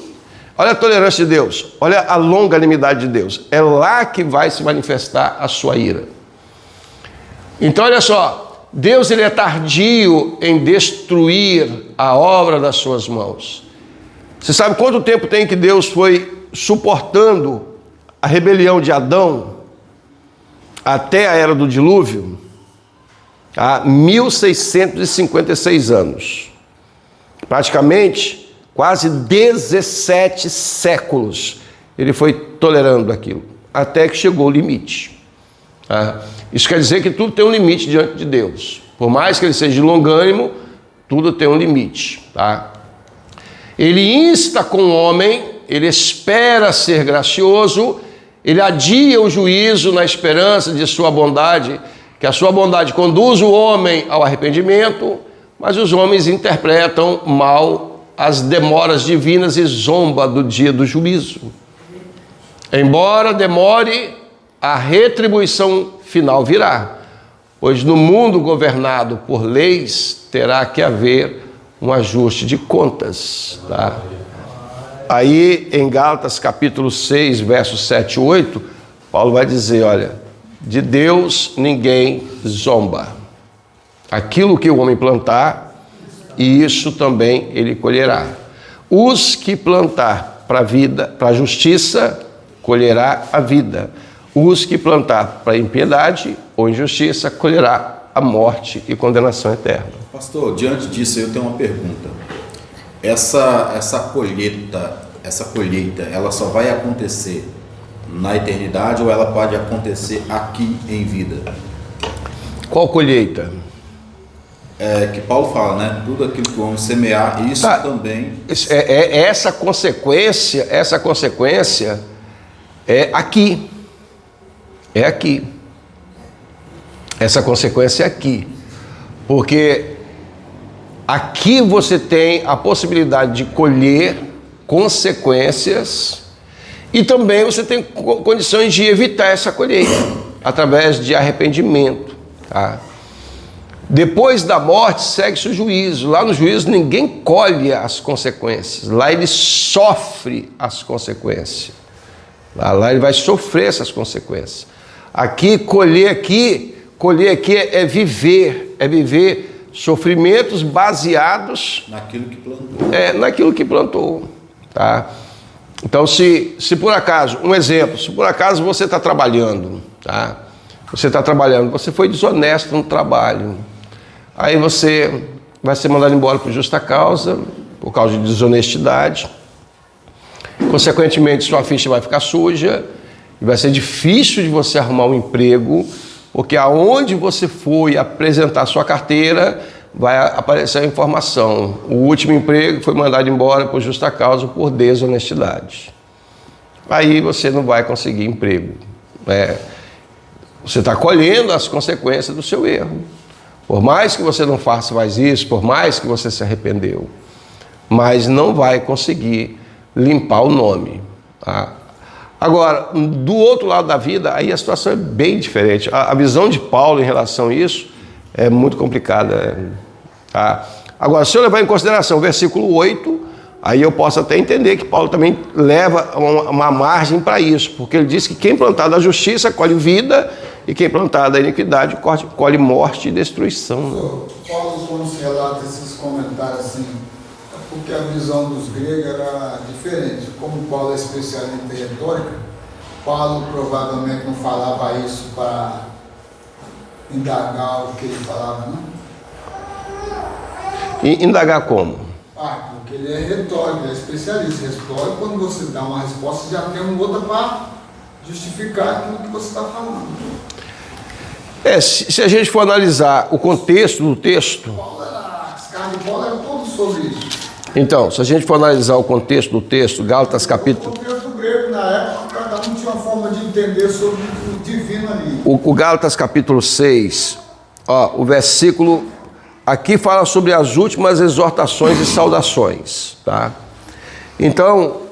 Olha a tolerância de Deus, olha a longanimidade de Deus. É lá que vai se manifestar a sua ira. Então, olha só, Deus ele é tardio em destruir a obra das suas mãos. Você sabe quanto tempo tem que Deus foi suportando a rebelião de Adão até a era do dilúvio? Há 1656 anos. Praticamente, quase 17 séculos, ele foi tolerando aquilo, até que chegou o limite. Isso quer dizer que tudo tem um limite diante de Deus. Por mais que ele seja longânimo, tudo tem um limite. Ele insta com o homem, ele espera ser gracioso, ele adia o juízo na esperança de sua bondade, que a sua bondade conduz o homem ao arrependimento, mas os homens interpretam mal as demoras divinas e zomba do dia do juízo. Embora demore, a retribuição final virá, pois no mundo governado por leis terá que haver um ajuste de contas. Aí em Gálatas capítulo 6, versos 7 e 8, Paulo vai dizer, olha, de Deus ninguém zomba. Aquilo que o homem plantar, isso também ele colherá. Os que plantar para a vida, para a justiça, colherá a vida. Os que plantar para a impiedade ou injustiça, colherá a morte e condenação eterna. Pastor, diante disso eu tenho uma pergunta. Essa colheita, ela só vai acontecer na eternidade ou ela pode acontecer aqui em vida? Qual colheita? Que Paulo fala, né? Tudo aquilo que o homem semear, isso também... Essa consequência é aqui. É aqui. Essa consequência é aqui. Porque aqui você tem a possibilidade de colher consequências e também você tem condições de evitar essa colheita através de arrependimento. Depois da morte segue-se o juízo. Lá no juízo ninguém colhe as consequências. Lá ele sofre as consequências. Lá ele vai sofrer essas consequências. Colher aqui é viver sofrimentos baseados naquilo que plantou. Naquilo que plantou, tá? Então, se por acaso, um exemplo, se por acaso você está trabalhando, tá? Você foi desonesto no trabalho, aí você vai ser mandado embora por justa causa, por causa de desonestidade. Consequentemente, sua ficha vai ficar suja e vai ser difícil de você arrumar um emprego, porque aonde você foi apresentar sua carteira, vai aparecer a informação. O último emprego foi mandado embora por justa causa por desonestidade. Aí você não vai conseguir emprego. Você está colhendo as consequências do seu erro. Por mais que você não faça mais isso, por mais que você se arrependeu, mas não vai conseguir limpar o nome. Tá? Agora, do outro lado da vida, aí a situação é bem diferente. A visão de Paulo em relação a isso é muito complicada. Tá? Agora, se eu levar em consideração o versículo 8, aí eu posso até entender que Paulo também leva uma margem para isso, porque ele diz que quem plantar da justiça colhe vida e quem plantar da iniquidade colhe morte e destruição. Paulo, quando se relata esses comentários assim, é porque a visão dos gregos era diferente. Como Paulo é especialista em retórica, Paulo provavelmente não falava isso para indagar o que ele falava, não? E indagar como? Porque ele é retórico, ele é especialista. Retórico, quando você dá uma resposta, já tem uma outra para justificar aquilo que você está falando. Se a gente for analisar o contexto do texto... As cartas de Paulo eram todas sobre isso. Então, se a gente for analisar o contexto do texto, Gálatas capítulo... O contexto grego, na época, cada um tinha uma forma de entender sobre o divino ali. O Gálatas capítulo 6, o versículo... Aqui fala sobre as últimas exortações e saudações, tá? Então,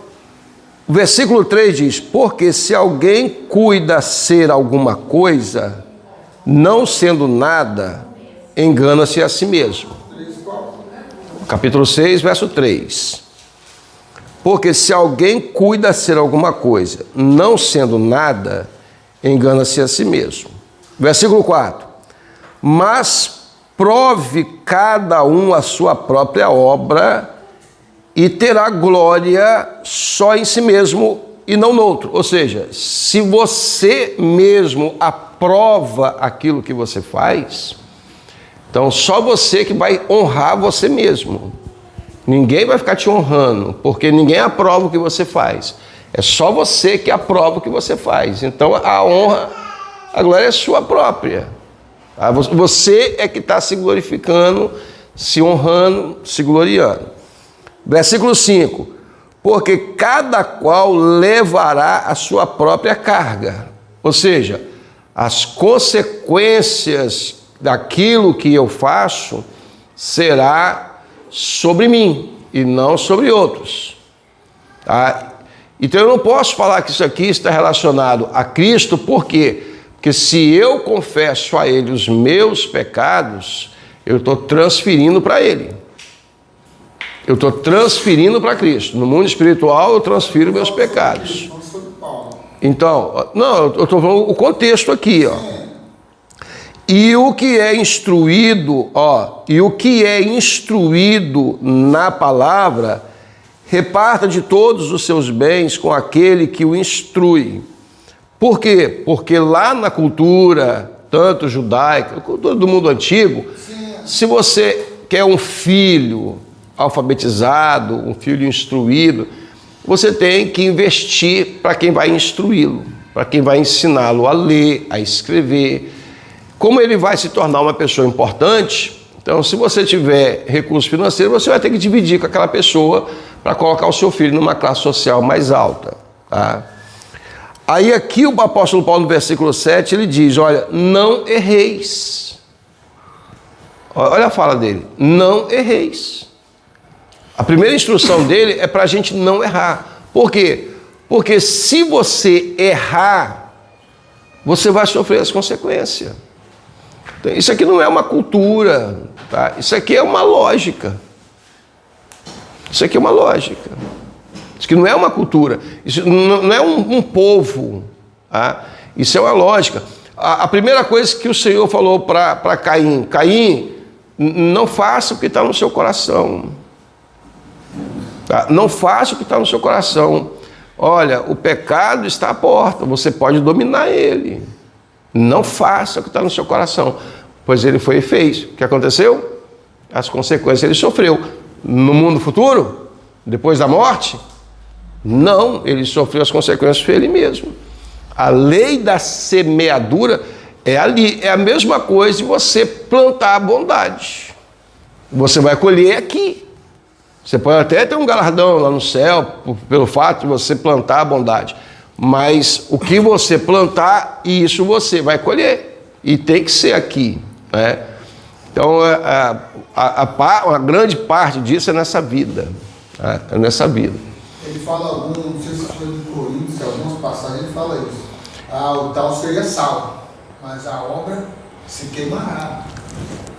o versículo 3 diz: porque se alguém cuida ser alguma coisa, não sendo nada, engana-se a si mesmo. Capítulo 6, verso 3. Porque se alguém cuida ser alguma coisa, não sendo nada, engana-se a si mesmo. Versículo 4. Mas prove cada um a sua própria obra e terá glória só em si mesmo e não no outro. Ou seja, se você mesmo aprova aquilo que você faz, então só você que vai honrar você mesmo. Ninguém vai ficar te honrando, porque ninguém aprova o que você faz. É só você que aprova o que você faz. Então a honra, a glória é sua própria. Você é que está se glorificando, se honrando, se gloriando. Versículo 5. Porque cada qual levará a sua própria carga. Ou seja, as consequências daquilo que eu faço será sobre mim e não sobre outros. Tá? Então eu não posso falar que isso aqui está relacionado a Cristo, por quê? Porque se eu confesso a Ele os meus pecados, eu estou transferindo para Ele. Eu estou transferindo para Cristo. No mundo espiritual, eu transfiro meus pecados. Então, não, eu estou falando o contexto aqui, E o que é instruído, na palavra, reparta de todos os seus bens com aquele que o instrui. Por quê? Porque lá na cultura, tanto judaica, cultura do mundo antigo, se você quer um filho alfabetizado, um filho instruído, você tem que investir para quem vai instruí-lo, para quem vai ensiná-lo a ler, a escrever. Como ele vai se tornar uma pessoa importante, então se você tiver recurso financeiro, você vai ter que dividir com aquela pessoa para colocar o seu filho numa classe social mais alta, tá? Aí aqui o apóstolo Paulo, no versículo 7, ele diz, olha, não erreis. Olha a fala dele, não erreis. A primeira instrução dele é para a gente não errar. Por quê? Porque se você errar, você vai sofrer as consequências. Então, isso aqui não é uma cultura, tá? Isso aqui é uma lógica. Isso aqui é uma lógica. Isso aqui não é uma cultura. Isso não é um povo. Tá? Isso é uma lógica. A primeira coisa que o Senhor falou para Caim: Caim, não faça o que está no seu coração. Tá? Não faça o que está no seu coração. Olha, o pecado está à porta, você pode dominar ele. Não faça o que está no seu coração. Pois ele foi e fez. O que aconteceu? As consequências ele sofreu. No mundo futuro? Depois da morte? Não, ele sofreu as consequências por ele mesmo. A lei da semeadura é ali. É a mesma coisa de você plantar a bondade. Você vai colher aqui. Você pode até ter um galardão lá no céu pelo fato de você plantar a bondade. Mas o que você plantar, isso você vai colher. E tem que ser aqui, né? Então, a grande parte disso é nessa vida. Né? É nessa vida. Ele fala não sei se foi em Coríntios, algumas passagens ele fala isso. O tal seria salvo, mas a obra se queimará.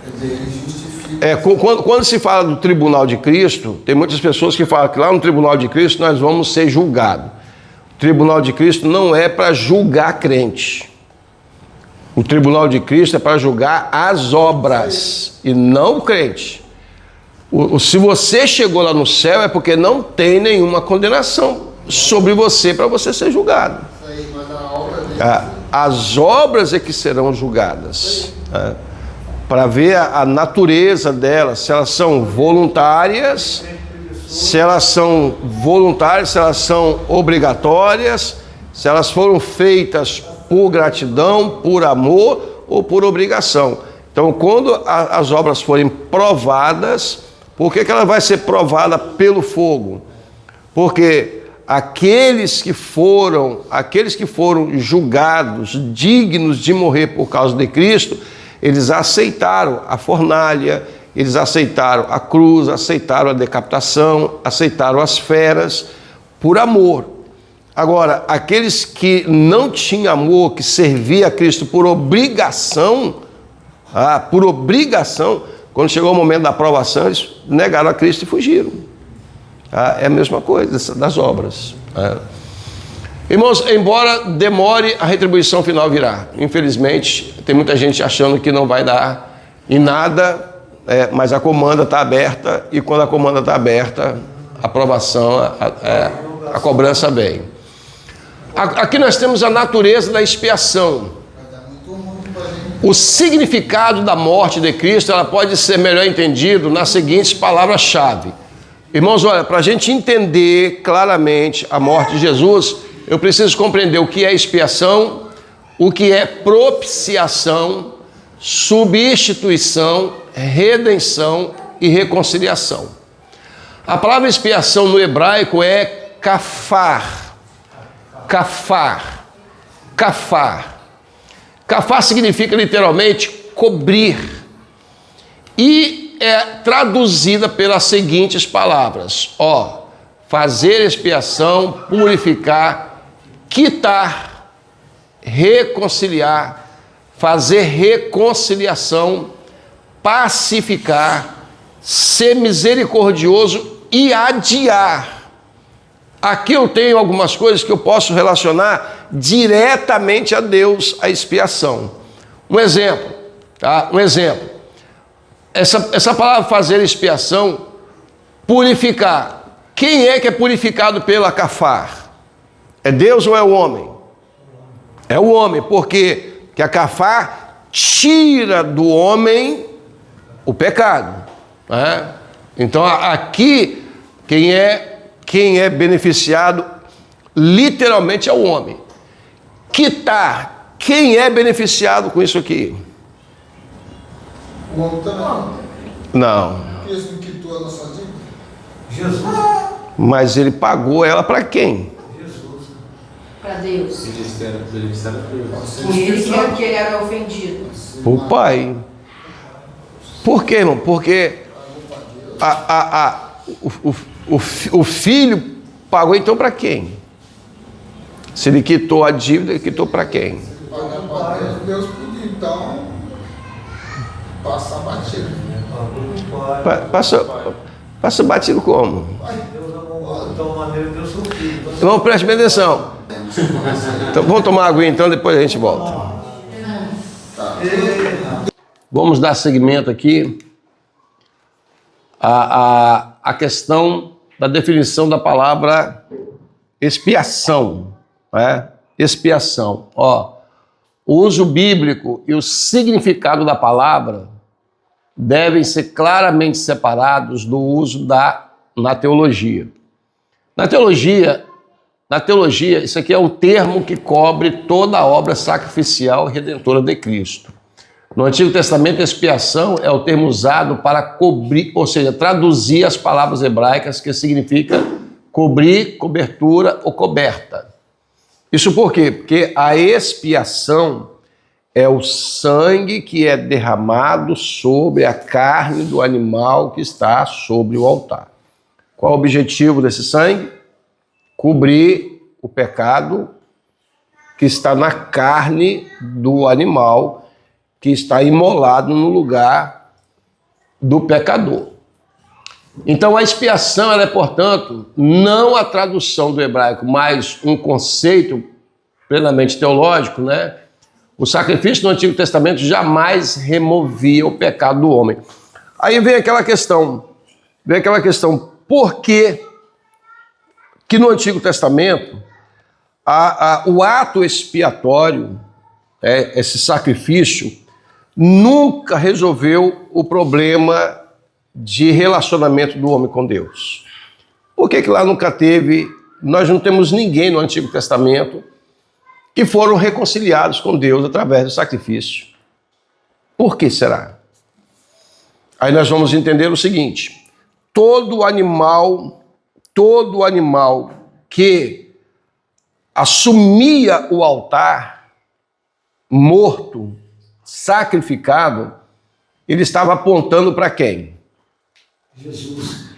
Quer dizer, ele justifica. Quando se fala do tribunal de Cristo, tem muitas pessoas que falam que lá no tribunal de Cristo nós vamos ser julgados. O tribunal de Cristo não é para julgar crente. O tribunal de Cristo é para julgar as obras e não o crente. Se você chegou lá no céu é porque não tem nenhuma condenação sobre você para você ser julgado. As obras é que serão julgadas, né? Para ver a natureza delas, se elas são voluntárias, se elas são obrigatórias, se elas foram feitas por gratidão, por amor ou por obrigação. Então, quando as obras forem provadas, por que ela vai ser provada pelo fogo? Porque aqueles que foram julgados dignos de morrer por causa de Cristo, eles aceitaram a fornalha, eles aceitaram a cruz, aceitaram a decapitação, aceitaram as feras por amor. Agora, aqueles que não tinham amor, que serviam a Cristo por obrigação, quando chegou o momento da aprovação, eles negaram a Cristo e fugiram. É a mesma coisa das obras. Irmãos, embora demore, a retribuição final virá. Infelizmente, tem muita gente achando que não vai dar em nada, mas a comanda está aberta, e quando a comanda está aberta, a aprovação, a cobrança vem. Aqui nós temos a natureza da expiação. O significado da morte de Cristo, ela pode ser melhor entendido nas seguintes palavras-chave. Irmãos, olha, para a gente entender claramente a morte de Jesus, eu preciso compreender o que é expiação, o que é propiciação, substituição, redenção e reconciliação. A palavra expiação no hebraico é kafar. Kafar. Kafar. Kafar significa literalmente cobrir. E é traduzida pelas seguintes palavras: fazer expiação, purificar, quitar, reconciliar, fazer reconciliação, pacificar, ser misericordioso e adiar. Aqui eu tenho algumas coisas que eu posso relacionar diretamente a Deus, a expiação. Um exemplo, tá? Essa palavra fazer expiação, purificar. Quem é que é purificado pela kafar? É Deus ou é o homem? É o homem, porque a kafar tira do homem o pecado, né? Então aqui quem é beneficiado literalmente é o homem. Quitar, quem é beneficiado com isso aqui? O homem também. Não. Mesmo que quitou a nossa dívida. Jesus. Mas ele pagou ela para quem? Jesus. Para Deus. Ele Ele que ele era ofendido. O pai. Por quê, irmão? Porque o filho pagou então para quem? Se ele quitou a dívida, ele quitou para quem? Pagar para Deus, Deus podia então Passar batido. Passa batido como? Deus amou de tal maneira que deu seu filho. Irmão, preste bem atenção. Então, vamos tomar água então, depois a gente volta. Vamos dar seguimento aqui à questão da definição da palavra expiação. Né? Expiação. Ó, o uso bíblico e o significado da palavra devem ser claramente separados do uso na teologia. Na teologia, isso aqui é um termo que cobre toda a obra sacrificial e redentora de Cristo. No Antigo Testamento, expiação é o termo usado para cobrir, ou seja, traduzir as palavras hebraicas que significa cobrir, cobertura ou coberta. Isso por quê? Porque a expiação é o sangue que é derramado sobre a carne do animal que está sobre o altar. Qual o objetivo desse sangue? Cobrir o pecado que está na carne do animal que está imolado no lugar do pecador. Então a expiação ela é, portanto, não a tradução do hebraico, mas um conceito plenamente teológico, né? O sacrifício no Antigo Testamento jamais removia o pecado do homem. Aí vem aquela questão, por que no Antigo Testamento o ato expiatório, esse sacrifício, nunca resolveu o problema de relacionamento do homem com Deus? Por que lá nunca teve, nós não temos ninguém no Antigo Testamento que foram reconciliados com Deus através do sacrifício? Por que será? Aí nós vamos entender o seguinte: todo animal que assumia o altar morto, sacrificado, ele estava apontando para quem? Jesus.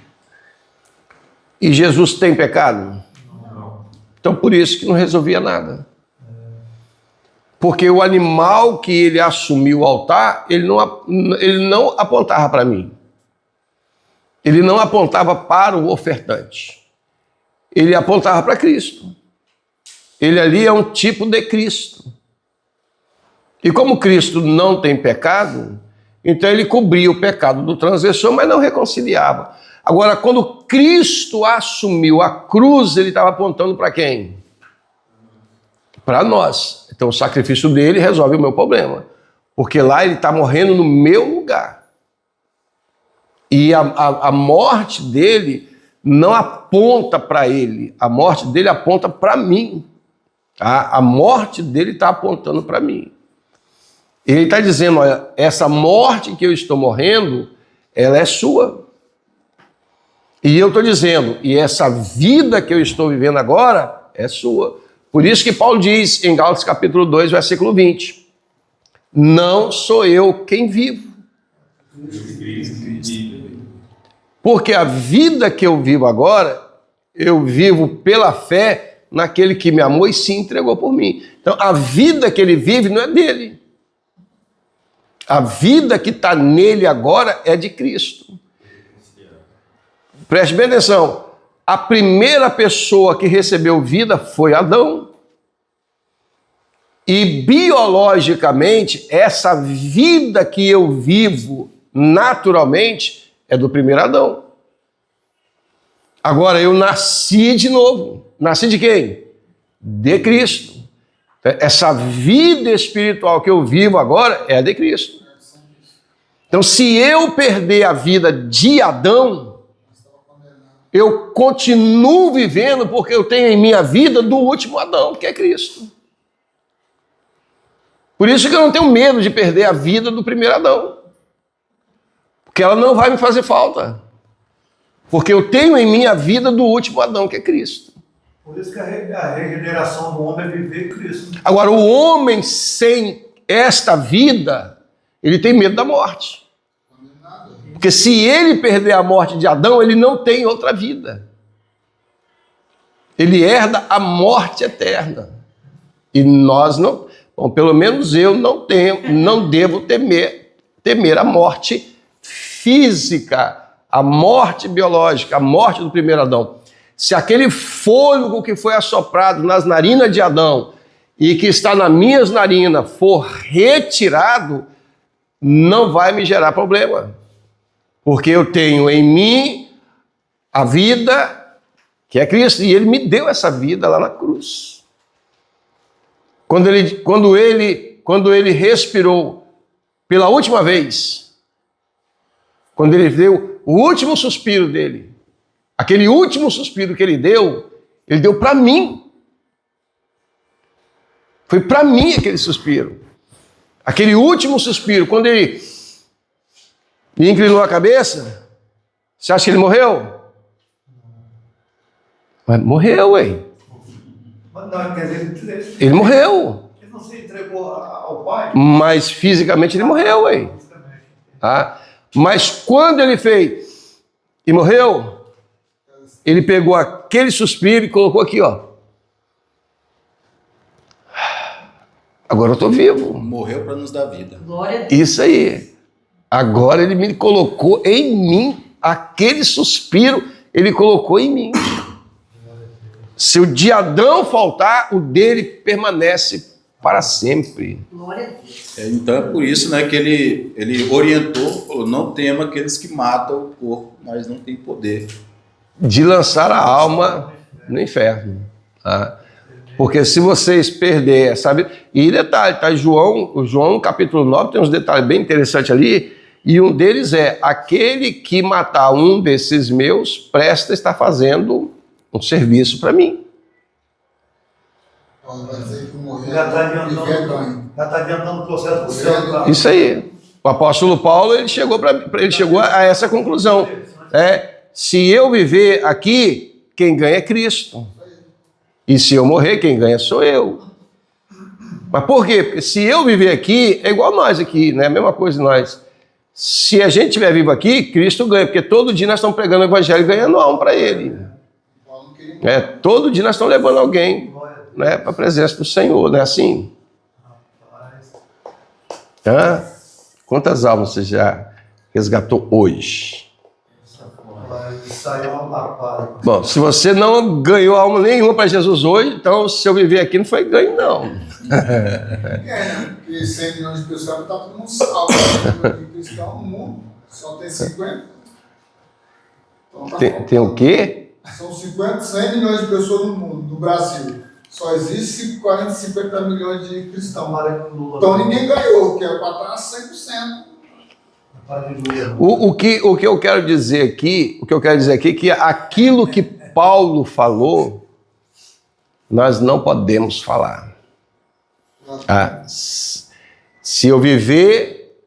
E Jesus tem pecado? Não. Então por isso que não resolvia nada. Porque o animal que ele assumiu o altar, ele não apontava para mim. Ele não apontava para o ofertante. Ele apontava para Cristo. Ele ali é um tipo de Cristo. E como Cristo não tem pecado, então ele cobria o pecado do transgressor, mas não reconciliava. Agora, quando Cristo assumiu a cruz, ele estava apontando para quem? Para nós. Então o sacrifício dele resolve o meu problema. Porque lá ele está morrendo no meu lugar. E a morte dele não aponta para ele. A morte dele aponta para mim. A morte dele está apontando para mim. Ele está dizendo, olha, essa morte que eu estou morrendo, ela é sua. E eu estou dizendo, e essa vida que eu estou vivendo agora é sua. Por isso que Paulo diz em Gálatas capítulo 2, versículo 20, não sou eu quem vivo. Porque a vida que eu vivo agora, eu vivo pela fé naquele que me amou e se entregou por mim. Então a vida que ele vive não é dele. A vida que está nele agora é de Cristo. Preste bem atenção. A primeira pessoa que recebeu vida foi Adão. E biologicamente, essa vida que eu vivo naturalmente é do primeiro Adão. Agora eu nasci de novo. Nasci de quem? De Cristo. Essa vida espiritual que eu vivo agora é a de Cristo. Então, se eu perder a vida de Adão, eu continuo vivendo porque eu tenho em minha vida do último Adão, que é Cristo. Por isso que eu não tenho medo de perder a vida do primeiro Adão. Porque ela não vai me fazer falta. Porque eu tenho em mim a vida do último Adão, que é Cristo. Por isso que a regeneração do homem é viver Cristo. Agora, o homem sem esta vida, ele tem medo da morte. Porque se ele perder a morte de Adão, ele não tem outra vida. Ele herda a morte eterna. E nós não, bom, pelo menos eu não devo temer a morte física, a morte biológica, a morte do primeiro Adão. Se aquele fôlego que foi assoprado nas narinas de Adão e que está nas minhas narinas for retirado, não vai me gerar problema. Porque eu tenho em mim a vida que é Cristo, e Ele me deu essa vida lá na cruz. Quando ele respirou pela última vez, quando Ele deu o último suspiro dele, aquele último suspiro que Ele deu para mim. Foi para mim aquele suspiro. Aquele último suspiro, quando Ele inclinou a cabeça, você acha que Ele morreu? Mas morreu, ué. Mas não, quer dizer, Ele morreu. ele não se entregou ao Pai? Mas fisicamente ele morreu, ué. Tá? Mas quando ele fez e morreu, ele pegou aquele suspiro e colocou aqui, ó. Agora eu estou vivo. Morreu para nos dar vida. Glória a Deus. Isso aí. Agora ele me colocou em mim. Aquele suspiro, ele colocou em mim. Se o de Adão faltar, o dele permanece para sempre. Glória a Deus. Então é por isso, né, que ele orientou, falou, não tema aqueles que matam o corpo, mas não tem poder. De lançar a alma no inferno. Tá? Porque se vocês perderem, sabe? E detalhe, tá? João capítulo 9 tem uns detalhes bem interessantes ali, e um deles é, aquele que matar um desses meus, presta estar fazendo um serviço para mim. Vai dizer que morrer Já está viver ganho. adiantando o processo do céu. Tá? Isso aí. O apóstolo Paulo, ele chegou a essa conclusão. Se eu viver aqui, quem ganha é Cristo. E se eu morrer, quem ganha sou eu. Mas por quê? Porque se eu viver aqui, é igual nós aqui, né? A mesma coisa nós. Se a gente estiver vivo aqui, Cristo ganha, porque todo dia nós estamos pregando o evangelho e ganhando alma para Ele. Todo dia nós estamos levando alguém, né, para a presença do Senhor, não é assim? Quantas almas você já resgatou hoje? Bom, se você não ganhou alma nenhuma para Jesus hoje, então se eu viver aqui não foi ganho, não. Porque 100 milhões de pessoas está todo mundo salvo. De cristão no mundo só tem 50. Então, tá Tem o quê? São 100 milhões de pessoas no mundo, no Brasil. Só existe 50 milhões de cristãos. Então ninguém ganhou, que era para estar 100%. O que eu quero dizer aqui, é que aquilo que Paulo falou, nós não podemos falar. Se eu viver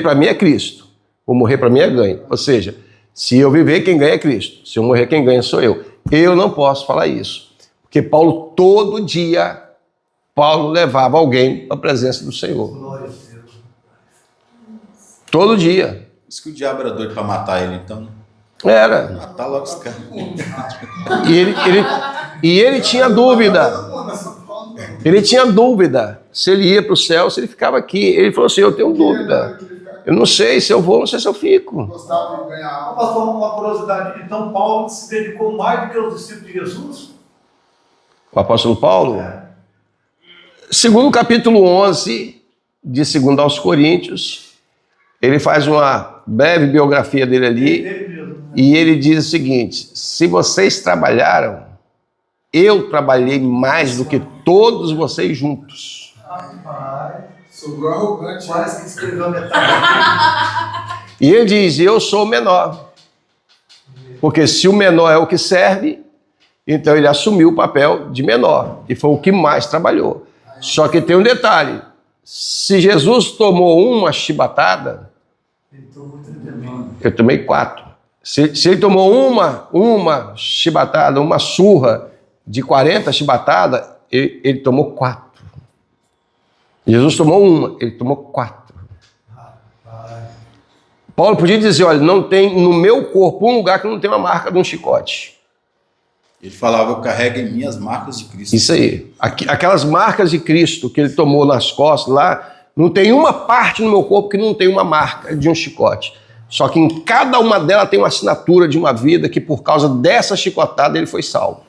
para mim é Cristo, o morrer para mim é ganho. Ou seja, se eu viver, quem ganha é Cristo. Se eu morrer, quem ganha sou eu. Eu não posso falar isso. Porque Paulo, todo dia, levava alguém à presença do Senhor. Todo dia. Isso que o diabo era doido para matar ele, então. Era. Matar logo os caras. E ele tinha dúvida. Ele tinha dúvida se ele ia para o céu ou se ele ficava aqui. Ele falou assim, eu tenho dúvida. Eu não sei se eu vou, não sei se eu fico. Gostava de ganhar alma. Pastor, uma curiosidade. Então Paulo se dedicou mais do que os discípulos de Jesus? O apóstolo Paulo? Segundo o capítulo 11, de 2 aos Coríntios, ele faz uma breve biografia dele ali, e ele diz o seguinte, se vocês trabalharam, eu trabalhei mais do que todos vocês juntos. Sobrou arrogante. Quase que escreveu a metade. E ele diz, eu sou o menor. Porque se o menor é o que serve, então ele assumiu o papel de menor. E foi o que mais trabalhou. Só que tem um detalhe. Se Jesus tomou uma chibatada, eu tomei 4. Se ele tomou uma chibatada, uma surra de 40 chibatadas, ele tomou 4. Jesus tomou uma, ele tomou 4. Paulo podia dizer, olha, não tem no meu corpo um lugar que não tem uma marca de um chicote. Ele falava, eu carrego em mim as marcas de Cristo. Isso aí. Aquelas marcas de Cristo que ele tomou nas costas lá, Não tem uma parte no meu corpo que não tem uma marca de um chicote. Só que em cada uma delas tem uma assinatura de uma vida que por causa dessa chicotada ele foi salvo.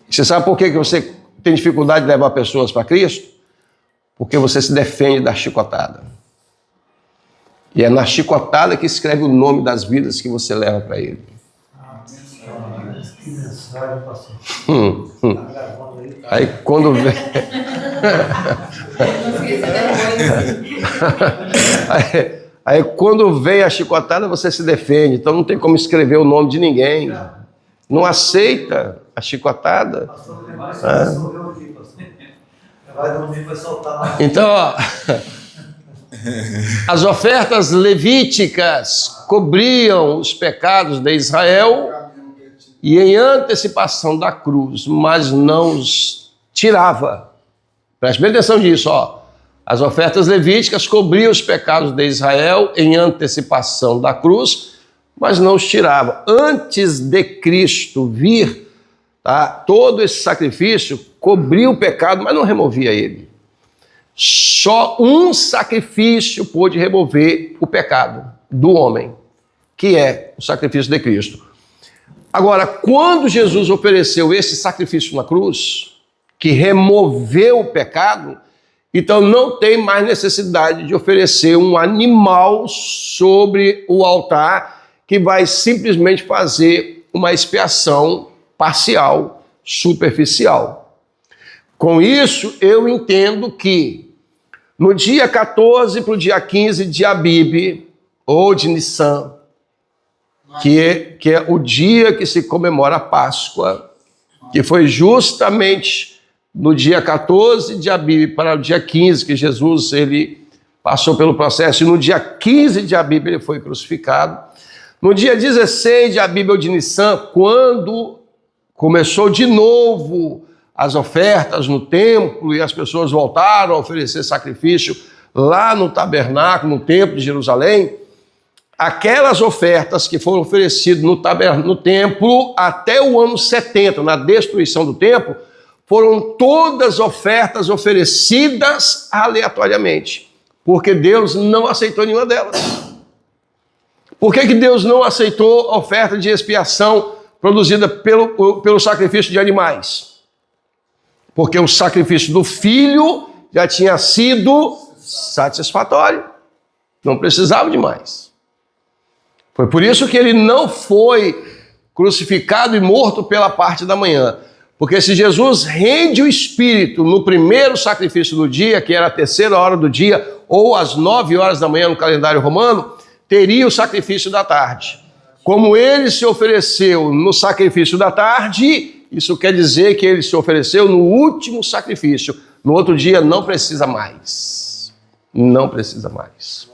Você sabe por que você tem dificuldade de levar pessoas para Cristo? Porque você se defende da chicotada. E é na chicotada que escreve o nome das vidas que você leva para ele. Que mensagem, pastor. Aí quando vem... aí quando vem a chicotada, você se defende. Então não tem como escrever o nome de ninguém. Não aceita a chicotada. Vai dormir, vai soltar. Então, ó, as ofertas levíticas cobriam os pecados de Israel e em antecipação da cruz, mas não os tirava. Preste bem atenção nisso, ó. As ofertas levíticas cobriam os pecados de Israel em antecipação da cruz, mas não os tirava. Antes de Cristo vir, tá, todo esse sacrifício cobria o pecado, mas não removia ele. Só um sacrifício pôde remover o pecado do homem, que é o sacrifício de Cristo. Agora, quando Jesus ofereceu esse sacrifício na cruz, que removeu o pecado, então não tem mais necessidade de oferecer um animal sobre o altar que vai simplesmente fazer uma expiação parcial, superficial. Com isso, eu entendo que no dia 14 para o dia 15 de Abib, ou de Nissan, que é o dia que se comemora a Páscoa, que foi justamente no dia 14 de Abib para o dia 15 que Jesus ele passou pelo processo, e no dia 15 de Abib ele foi crucificado. No dia 16 de Abib ou de Nissan, quando começou de novo as ofertas no templo e as pessoas voltaram a oferecer sacrifício lá no tabernáculo, no templo de Jerusalém, aquelas ofertas que foram oferecidas no templo até o ano 70, na destruição do templo, foram todas ofertas oferecidas aleatoriamente, porque Deus não aceitou nenhuma delas. Por que Deus não aceitou a oferta de expiação produzida pelo sacrifício de animais? Porque o sacrifício do filho já tinha sido satisfatório, não precisava de mais. Foi por isso que ele não foi crucificado e morto pela parte da manhã. Porque se Jesus rende o Espírito no primeiro sacrifício do dia, que era a terceira hora do dia, ou às 9 horas da manhã no calendário romano, teria o sacrifício da tarde. Como ele se ofereceu no sacrifício da tarde, isso quer dizer que ele se ofereceu no último sacrifício. No outro dia não precisa mais. Não precisa mais.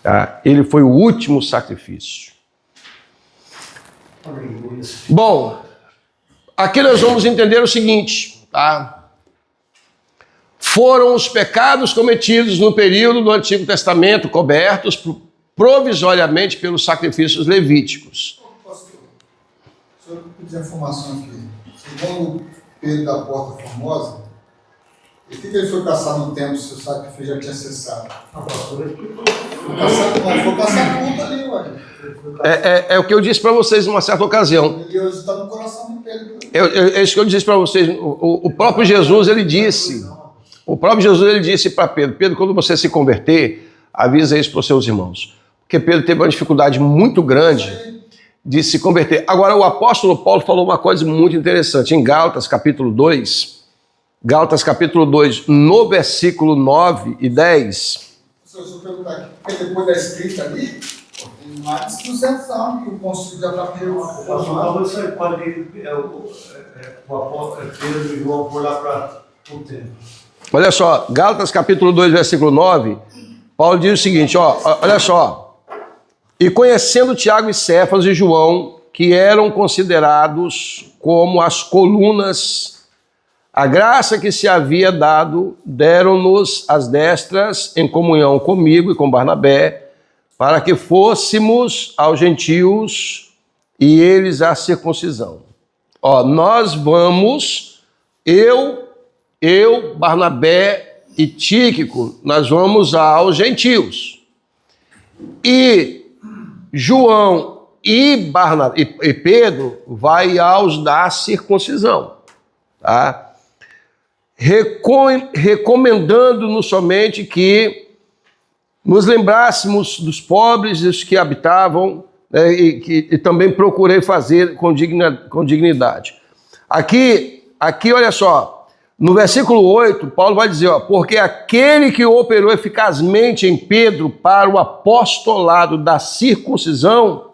Tá? Ele foi o último sacrifício. Bom, aqui nós vamos entender o seguinte, tá? Foram os pecados cometidos no período do Antigo Testamento cobertos provisoriamente pelos sacrifícios levíticos. Pastor, o senhor pediu informação aqui. Segundo Pedro da Porta Formosa, por que ele foi caçar no templo se o sacrifício já tinha cessado? Foi caçar tudo ali, ué. É o que eu disse para vocês em uma certa ocasião. Deus está no coração de Pedro. É isso que eu disse para vocês. O próprio Jesus, ele disse para Pedro: Pedro, quando você se converter, avisa isso para os seus irmãos. Porque Pedro teve uma dificuldade muito grande de se converter. Agora, o apóstolo Paulo falou uma coisa muito interessante. Em Gálatas, capítulo 2, no versículo 9 e 10. Se eu perguntar aqui, porque depois da escrita ali, tem mais discussão que o concílio já está pelo. Isso aí pode ir, Pedro e João por lá para o templo. Olha só, Gálatas capítulo 2, versículo 9, Paulo diz o seguinte, olha só. E conhecendo Tiago e Cefas e João, que eram considerados como as colunas, a graça que se havia dado, deram-nos as destras em comunhão comigo e com Barnabé, para que fôssemos aos gentios e eles à circuncisão. Nós vamos, eu, Barnabé e Tíquico, nós vamos aos gentios. E João e Pedro vai aos da circuncisão. Tá? Recomendando-nos somente que nos lembrássemos dos pobres e dos que habitavam, né, e também procurei fazer com dignidade. Aqui, olha só, no versículo 8, Paulo vai dizer, ó, porque aquele que operou eficazmente em Pedro para o apostolado da circuncisão,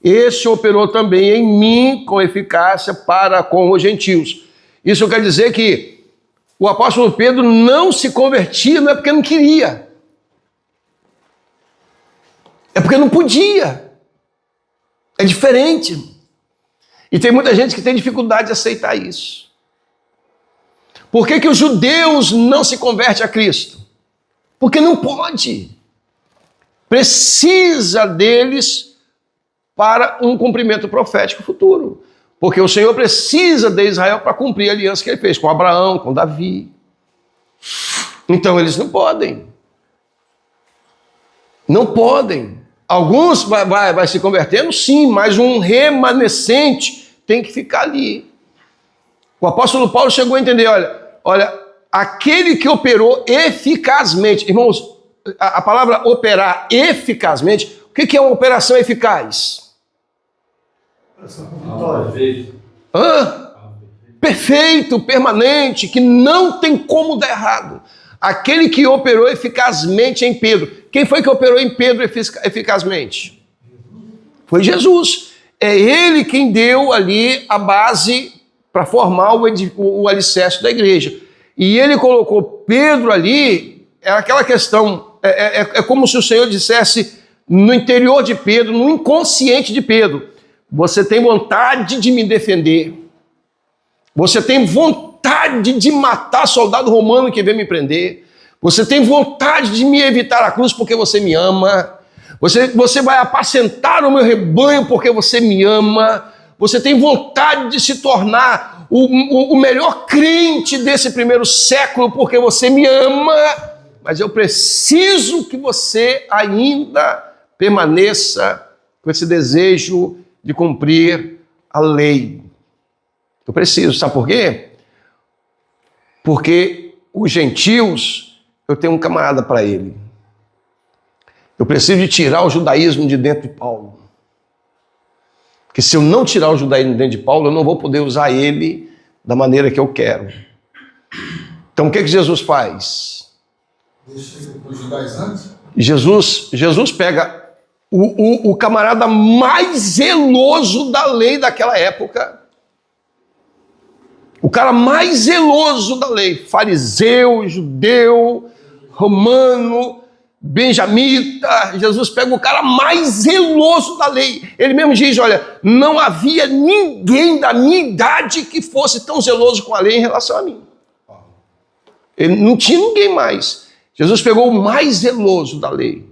esse operou também em mim com eficácia para com os gentios. Isso quer dizer que o apóstolo Pedro não se convertia, não é porque não queria. É porque não podia. É diferente. E tem muita gente que tem dificuldade de aceitar isso. Por que os judeus não se convertem a Cristo? Porque não pode. Precisa deles para um cumprimento profético futuro. Porque o Senhor precisa de Israel para cumprir a aliança que ele fez com Abraão, com Davi. Então eles não podem. Não podem. Alguns vai se convertendo, sim, mas um remanescente tem que ficar ali. O apóstolo Paulo chegou a entender, olha, aquele que operou eficazmente. Irmãos, a palavra operar eficazmente, o que é uma operação eficaz? Perfeito, permanente, que não tem como dar errado. Aquele que operou eficazmente em Pedro. Quem foi que operou em Pedro eficazmente? Foi Jesus. É ele quem deu ali a base para formar o alicerce da igreja. E ele colocou Pedro ali, era aquela questão, é como se o Senhor dissesse no interior de Pedro, no inconsciente de Pedro, você tem vontade de me defender. Você tem vontade de matar soldado romano que vem me prender. Você tem vontade de me evitar a cruz porque você me ama. Você vai apacentar o meu rebanho porque você me ama. Você tem vontade de se tornar o melhor crente desse primeiro século porque você me ama. Mas eu preciso que você ainda permaneça com esse desejo de cumprir a lei. Eu preciso, sabe por quê? Porque os gentios, eu tenho um camarada para ele. Eu preciso de tirar o judaísmo de dentro de Paulo. Porque se eu não tirar o judaísmo de dentro de Paulo, eu não vou poder usar ele da maneira que eu quero. Então o que Jesus faz? Deixa os judaizantes. Jesus pega o camarada mais zeloso da lei daquela época. O cara mais zeloso da lei. Fariseu, judeu, romano, benjamita. Jesus pega o cara mais zeloso da lei. Ele mesmo diz, olha, não havia ninguém da minha idade que fosse tão zeloso com a lei em relação a mim. Ele não tinha ninguém mais. Jesus pegou o mais zeloso da lei.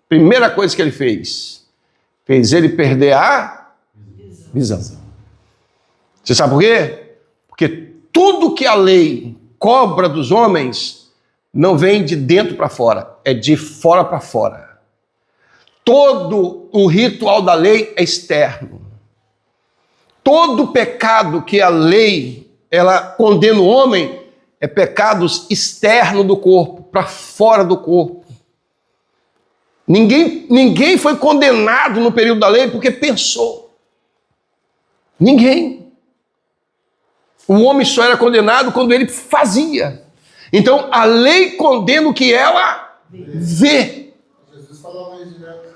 Primeira coisa que ele fez ele perder a visão. Você sabe por quê? Porque tudo que a lei cobra dos homens não vem de dentro para fora, é de fora para fora. Todo o ritual da lei é externo. Todo pecado que a lei ela condena o homem é pecados externos do corpo, para fora do corpo. Ninguém foi condenado no período da lei porque pensou. Ninguém. O homem só era condenado quando ele fazia. Então, a lei condena o que ela vê. Jesus falava isso direto.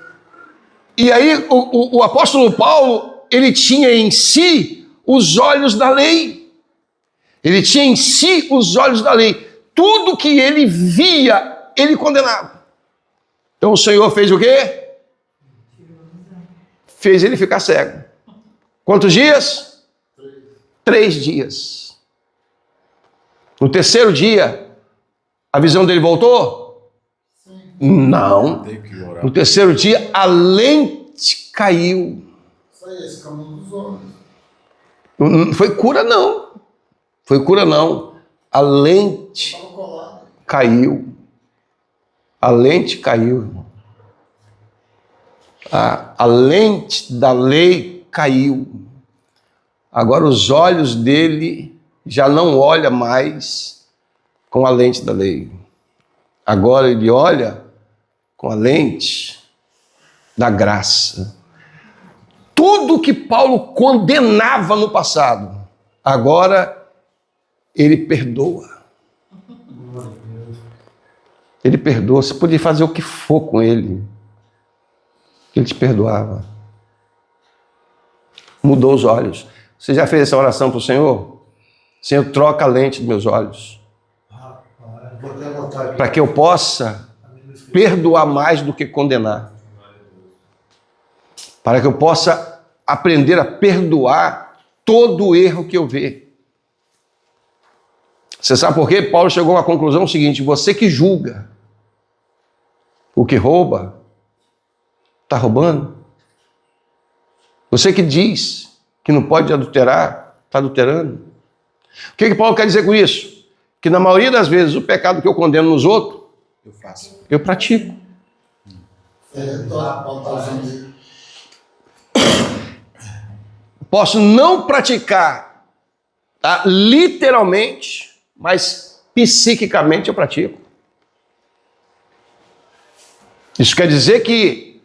E aí, o apóstolo Paulo, ele tinha em si os olhos da lei. Ele tinha em si os olhos da lei. Tudo que ele via, ele condenava. Então o Senhor fez o quê? Fez ele ficar cego. Quantos dias? 3 dias. No terceiro dia, a visão dele voltou? Sim. Não. No terceiro dia, a lente caiu. Isso aí, esse caminho dos homens. Não foi cura, não. Foi cura, não. A lente caiu. A lente caiu, irmão. A lente da lei caiu. Agora os olhos dele já não olham mais com a lente da lei. Agora ele olha com a lente da graça. Tudo que Paulo condenava no passado, agora ele perdoa. Ele perdoa. Você podia fazer o que for com ele. Ele te perdoava. Mudou os olhos. Você já fez essa oração para o Senhor? Senhor, troca a lente dos meus olhos. Para que eu possa perdoar mais do que condenar. Para que eu possa aprender a perdoar todo o erro que eu ver. Você sabe por quê? Paulo chegou à conclusão seguinte: você que julga o que rouba, está roubando. Você que diz que não pode adulterar, está adulterando. O que Paulo quer dizer com isso? Que na maioria das vezes o pecado que eu condeno nos outros, eu pratico. Posso não praticar, tá? Literalmente, mas psiquicamente eu pratico. Isso quer dizer que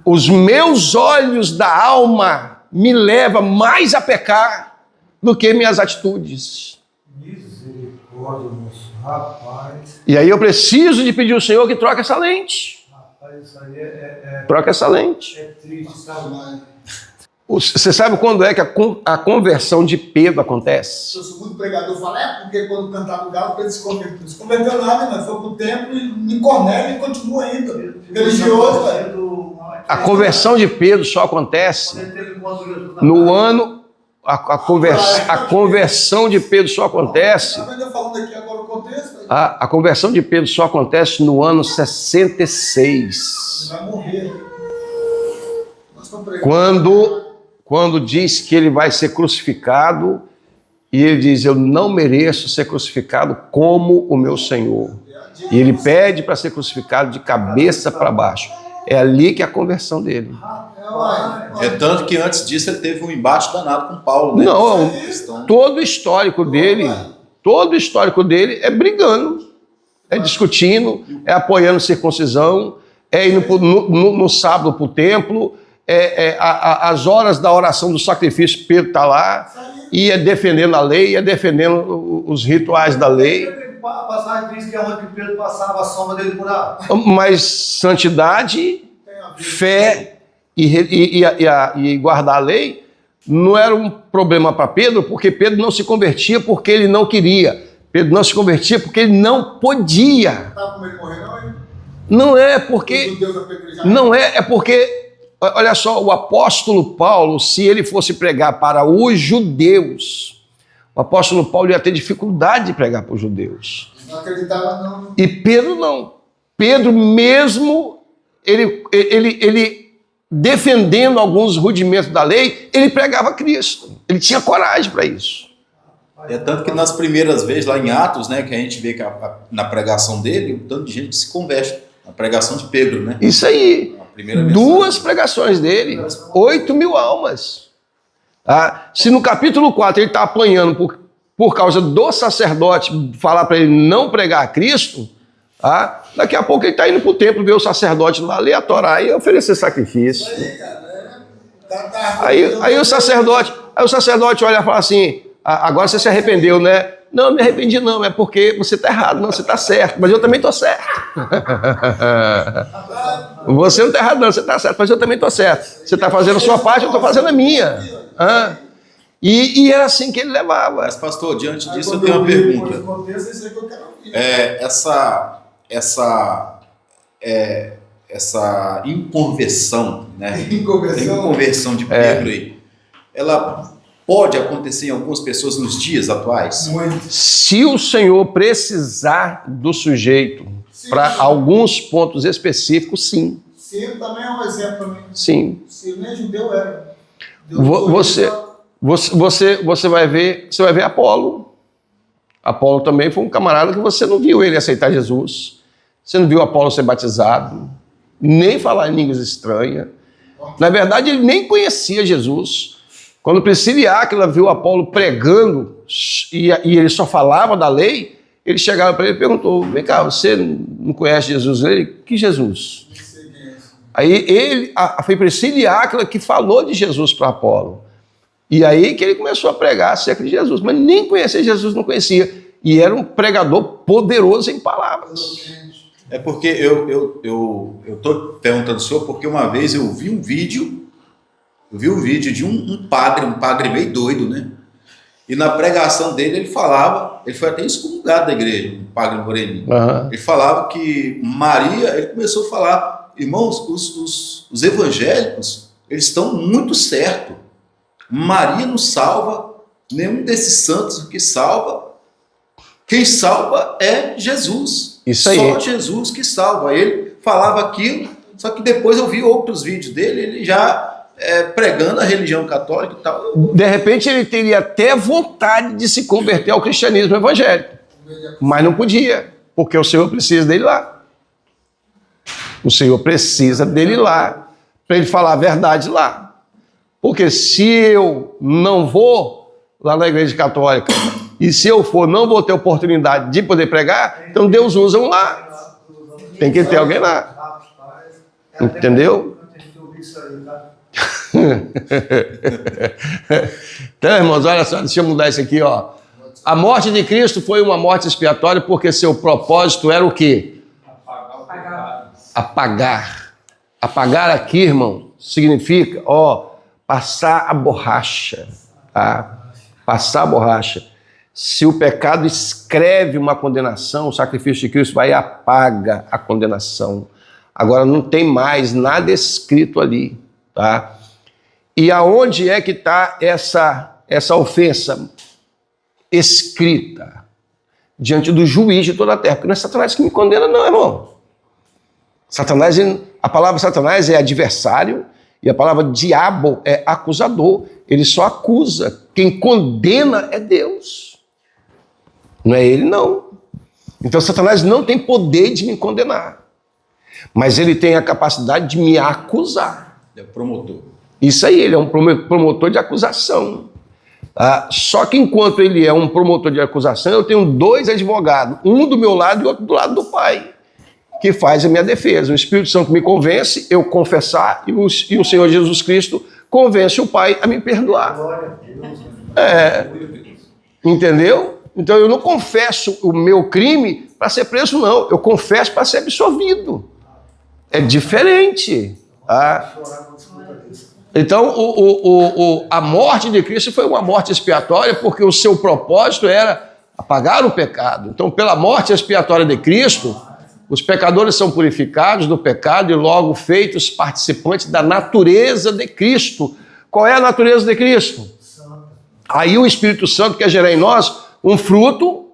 os meus olhos da alma me levam mais a pecar do que minhas atitudes. Misericórdia, moço. Rapaz. E aí eu preciso de pedir ao Senhor que troque essa lente. Rapaz, isso aí Troca essa lente. é triste, sabe? Você sabe quando é que a conversão de Pedro acontece? O segundo pregador fala, porque quando cantava o galo, Pedro se converteu. Não se converteu nada, mas foi pro templo e em Cornélio e continua ainda. Religioso, velho. A conversão de Pedro só acontece no ano. A conversão de Pedro só acontece. A conversão de Pedro só acontece no ano 66. Ele vai morrer. Quando diz que ele vai ser crucificado, e ele diz: eu não mereço ser crucificado como o meu Senhor. E ele pede para ser crucificado de cabeça para baixo. É ali que é a conversão dele. É tanto que antes disso ele teve um embate danado com Paulo, né? Não, todo o histórico dele é brigando, é discutindo, é apoiando circuncisão, é indo no sábado para o templo, as horas da oração do sacrifício, Pedro está lá, e é defendendo a lei, é defendendo os rituais da lei. A passagem diz que é onde Pedro passava a sombra dele por lá. Mas santidade, fé e guardar a lei não era um problema para Pedro, porque Pedro não se convertia porque ele não queria. Pedro não se convertia porque ele não podia. Não é porque... Não é porque... Olha só, o apóstolo Paulo, se ele fosse pregar para os judeus, o apóstolo Paulo ia ter dificuldade de pregar para os judeus. Não acreditava, não. E Pedro não. Pedro mesmo, ele defendendo alguns rudimentos da lei, ele pregava Cristo. Ele tinha coragem para isso. É tanto que nas primeiras vezes, lá em Atos, né, que a gente vê que na pregação dele, um tanto de gente se converte. Na pregação de Pedro, né? Isso aí. Duas pregações dele, 8.000 almas. Se no capítulo 4 ele está apanhando por causa do sacerdote falar para ele não pregar a Cristo, daqui a pouco ele está indo para o templo ver o sacerdote lá, ler a Torá e oferecer sacrifício. Aí o sacerdote olha e fala assim: agora você se arrependeu, né? Não, me arrependi não, é porque você está errado, não, você está certo, mas eu também estou certo. Você não está errado não, você está certo, mas eu também estou certo. Você está fazendo a sua parte, eu estou fazendo a minha. E era assim que ele levava. Mas pastor, diante disso eu tenho uma pergunta. Essa inconversão, né? Inconversão de Pedro aí, ela pode acontecer em algumas pessoas nos dias atuais? Se o Senhor precisar do sujeito para alguns pontos específicos, sim. Ciro também é um exemplo para mim. Sim. Ciro nem judeu era. Você vai ver Apolo. Apolo também foi um camarada que você não viu ele aceitar Jesus, você não viu Apolo ser batizado, nem falar em línguas estranhas. Na verdade, ele nem conhecia Jesus. Quando Priscila e Áquila viu Apolo pregando e ele só falava da lei, ele chegava para ele e perguntou: vem cá, você não conhece Jesus? Ele: que Jesus? Aí foi Priscila e Áquila que falou de Jesus para Apolo. E aí que ele começou a pregar acerca de Jesus, mas nem conhecer Jesus não conhecia. E era um pregador poderoso em palavras. É porque eu estou perguntando ao senhor, porque uma vez eu vi um vídeo de um padre meio doido, né? E na pregação dele ele falava, ele foi até excomungado da igreja, um padre moreninho. Uhum. Ele falava que Maria, ele começou a falar: irmãos, os evangélicos, eles estão muito certos. Maria não salva, nenhum desses santos que salva. Quem salva é Jesus. Isso aí. Só Jesus que salva. Ele falava aquilo, só que depois eu vi outros vídeos dele, ele já pregando a religião católica e tal. De repente ele teria até vontade de se converter ao cristianismo evangélico, mas não podia, porque o Senhor precisa dele lá. O Senhor precisa dele lá, para ele falar a verdade lá. Porque se eu não vou lá na igreja católica, e se eu for, não vou ter oportunidade de poder pregar, então Deus usa um lá. Tem que ter alguém lá. Entendeu? Então, irmãos, olha só, deixa eu mudar isso aqui, ó. A morte de Cristo foi uma morte expiatória porque seu propósito era o quê? Apagar. Apagar aqui, irmão, significa, passar a borracha. Tá? Passar a borracha. Se o pecado escreve uma condenação, o sacrifício de Cristo vai e apaga a condenação. Agora não tem mais nada escrito ali, tá? E aonde é que está essa ofensa escrita? Diante do juiz de toda a terra. Porque não é Satanás que me condena, não, irmão. Satanás, a palavra Satanás é adversário e a palavra diabo é acusador. Ele só acusa. Quem condena é Deus. Não é ele, não. Então Satanás não tem poder de me condenar. Mas ele tem a capacidade de me acusar. É o promotor. Isso aí, ele é um promotor de acusação. Só que enquanto ele é um promotor de acusação, eu tenho dois advogados, um do meu lado e outro do lado do Pai, que faz a minha defesa. O Espírito Santo me convence, eu confessar, e o Senhor Jesus Cristo convence o Pai a me perdoar. Entendeu? Então eu não confesso o meu crime para ser preso, não. Eu confesso para ser absolvido. É diferente. Tá? Então a morte de Cristo foi uma morte expiatória porque o seu propósito era apagar o pecado. Então, pela morte expiatória de Cristo, os pecadores são purificados do pecado e logo feitos participantes da natureza de Cristo. Qual é a natureza de Cristo? Aí o Espírito Santo quer gerar em nós um fruto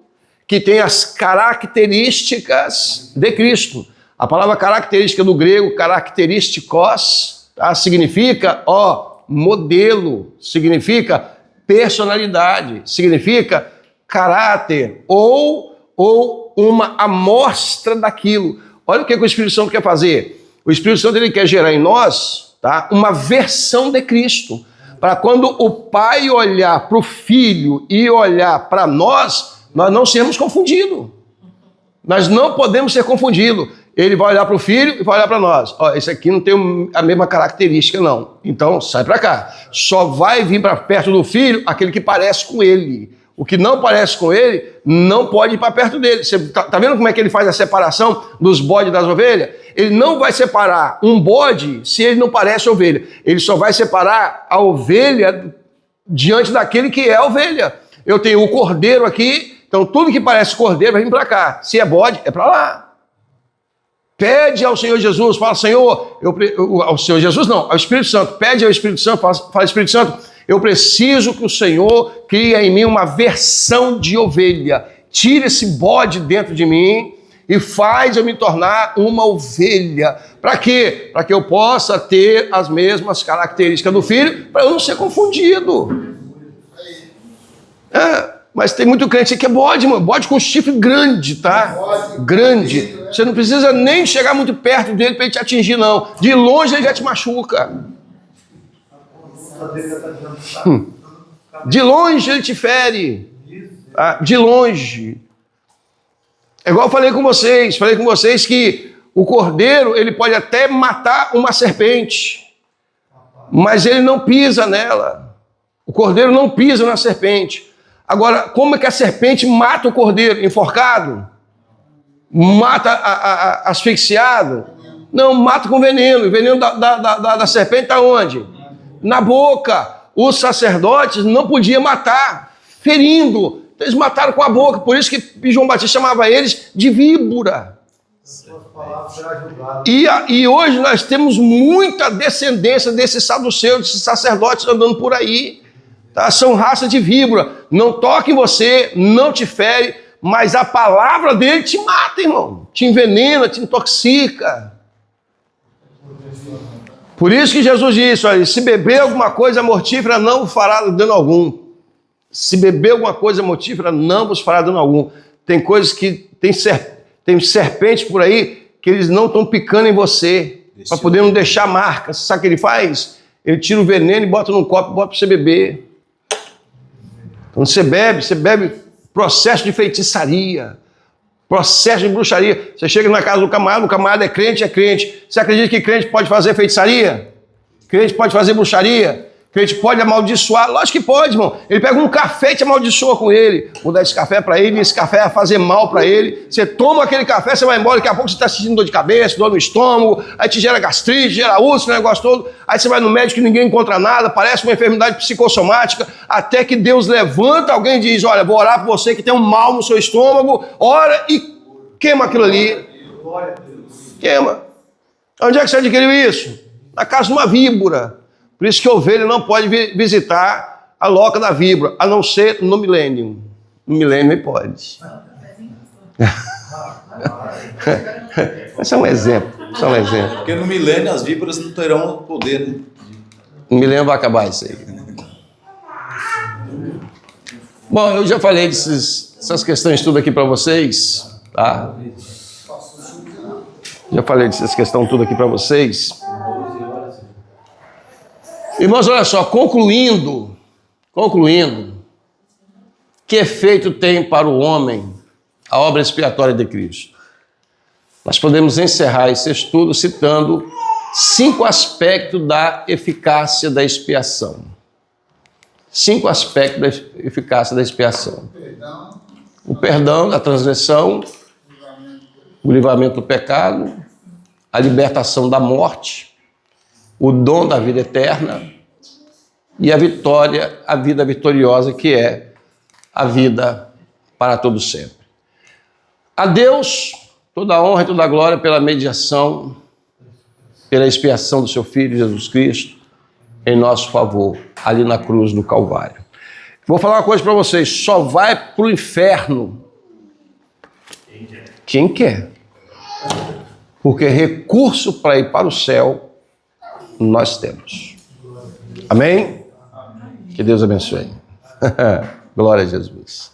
que tem as características de Cristo. A palavra característica do grego, característicos, tá? Significa, modelo, significa personalidade, significa caráter ou uma amostra daquilo. Olha o que o Espírito Santo quer fazer. O Espírito Santo ele quer gerar em nós, tá, uma versão de Cristo. Para quando o Pai olhar para o Filho e olhar para nós não sermos confundidos. Nós não podemos ser confundidos. Ele vai olhar para o Filho e vai olhar para nós. Esse aqui não tem a mesma característica, não. Então, sai para cá. Só vai vir para perto do Filho aquele que parece com ele. O que não parece com ele não pode ir para perto dele. Você tá vendo como é que ele faz a separação dos bodes das ovelhas? Ele não vai separar um bode se ele não parece ovelha. Ele só vai separar a ovelha diante daquele que é a ovelha. Eu tenho o cordeiro aqui, então tudo que parece cordeiro vai vir para cá. Se é bode, é para lá. Pede ao Senhor Jesus, fala: Senhor, ao Senhor Jesus não, ao Espírito Santo, pede ao Espírito Santo, fala: Espírito Santo, eu preciso que o Senhor crie em mim uma versão de ovelha. Tira esse bode dentro de mim e faz eu me tornar uma ovelha. Para quê? Para que eu possa ter as mesmas características do Filho, para eu não ser confundido. Mas tem muito crente que é bode, mano. Bode com chifre grande, tá? Grande. Você não precisa nem chegar muito perto dele para ele te atingir, não. De longe ele já te machuca. De longe ele te fere. De longe. É igual eu falei com vocês que o cordeiro, ele pode até matar uma serpente, mas ele não pisa nela. O cordeiro não pisa na serpente. Agora, como é que a serpente mata o cordeiro? Enforcado? Mata asfixiado? Não, mata com veneno. O veneno da serpente está onde? Na boca. Os sacerdotes não podiam matar, ferindo. Eles mataram com a boca. Por isso que João Batista chamava eles de víbora. E hoje nós temos muita descendência desses saduceus, desses sacerdotes andando por aí. Tá? São raça de víbora. Não toca em você, não te fere, mas a palavra dele te mata, irmão. Te envenena, te intoxica. Por isso que Jesus disse, olha, se beber alguma coisa mortífera, não vos fará dano algum. Se beber alguma coisa mortífera, não vos fará dano algum. Tem coisas que... Tem serpentes por aí que eles não estão picando em você, para poder não deixar marcas. Sabe o que ele faz? Ele tira o veneno e bota num copo e bota para você beber. Quando você bebe processo de feitiçaria, processo de bruxaria. Você chega na casa do camarada, o camarada é crente. Você acredita que crente pode fazer feitiçaria? Crente pode fazer bruxaria? Crente pode amaldiçoar? Lógico que pode, irmão. Ele pega um café e te amaldiçoa com ele. Vou dar esse café para ele, esse café vai fazer mal para ele. Você toma aquele café, você vai embora, daqui a pouco você está sentindo dor de cabeça, dor no estômago, aí te gera gastrite, gera úlcera, negócio todo. Aí você vai no médico e ninguém encontra nada, parece uma enfermidade psicossomática, até que Deus levanta alguém e diz, olha, vou orar por você que tem um mal no seu estômago, ora e queima aquilo ali. Queima. Onde é que você adquiriu isso? Na casa de uma víbora. Por isso que a ovelha não pode visitar a loca da víbora, a não ser no milênio. No milênio ele pode. Esse é um exemplo. Porque no milênio as víboras não terão poder, né? No milênio vai acabar isso aí. Bom, eu já falei dessas questões tudo aqui para vocês, tá? Já falei dessas questões tudo aqui para vocês. Irmãos, olha só, concluindo, que efeito tem para o homem a obra expiatória de Cristo? Nós podemos encerrar esse estudo citando 5 aspectos da eficácia da expiação. 5 aspectos da eficácia da expiação. O perdão da transgressão, o livramento do pecado, a libertação da morte, o dom da vida eterna e a vitória, a vida vitoriosa, que é a vida para todo sempre. A Deus toda a honra e toda a glória pela mediação, pela expiação do seu Filho Jesus Cristo em nosso favor, ali na cruz do Calvário. Vou falar uma coisa para vocês, só vai para o inferno quem quer. Porque recurso para ir para o céu nós temos. Amém? Que Deus abençoe. Glória a Jesus.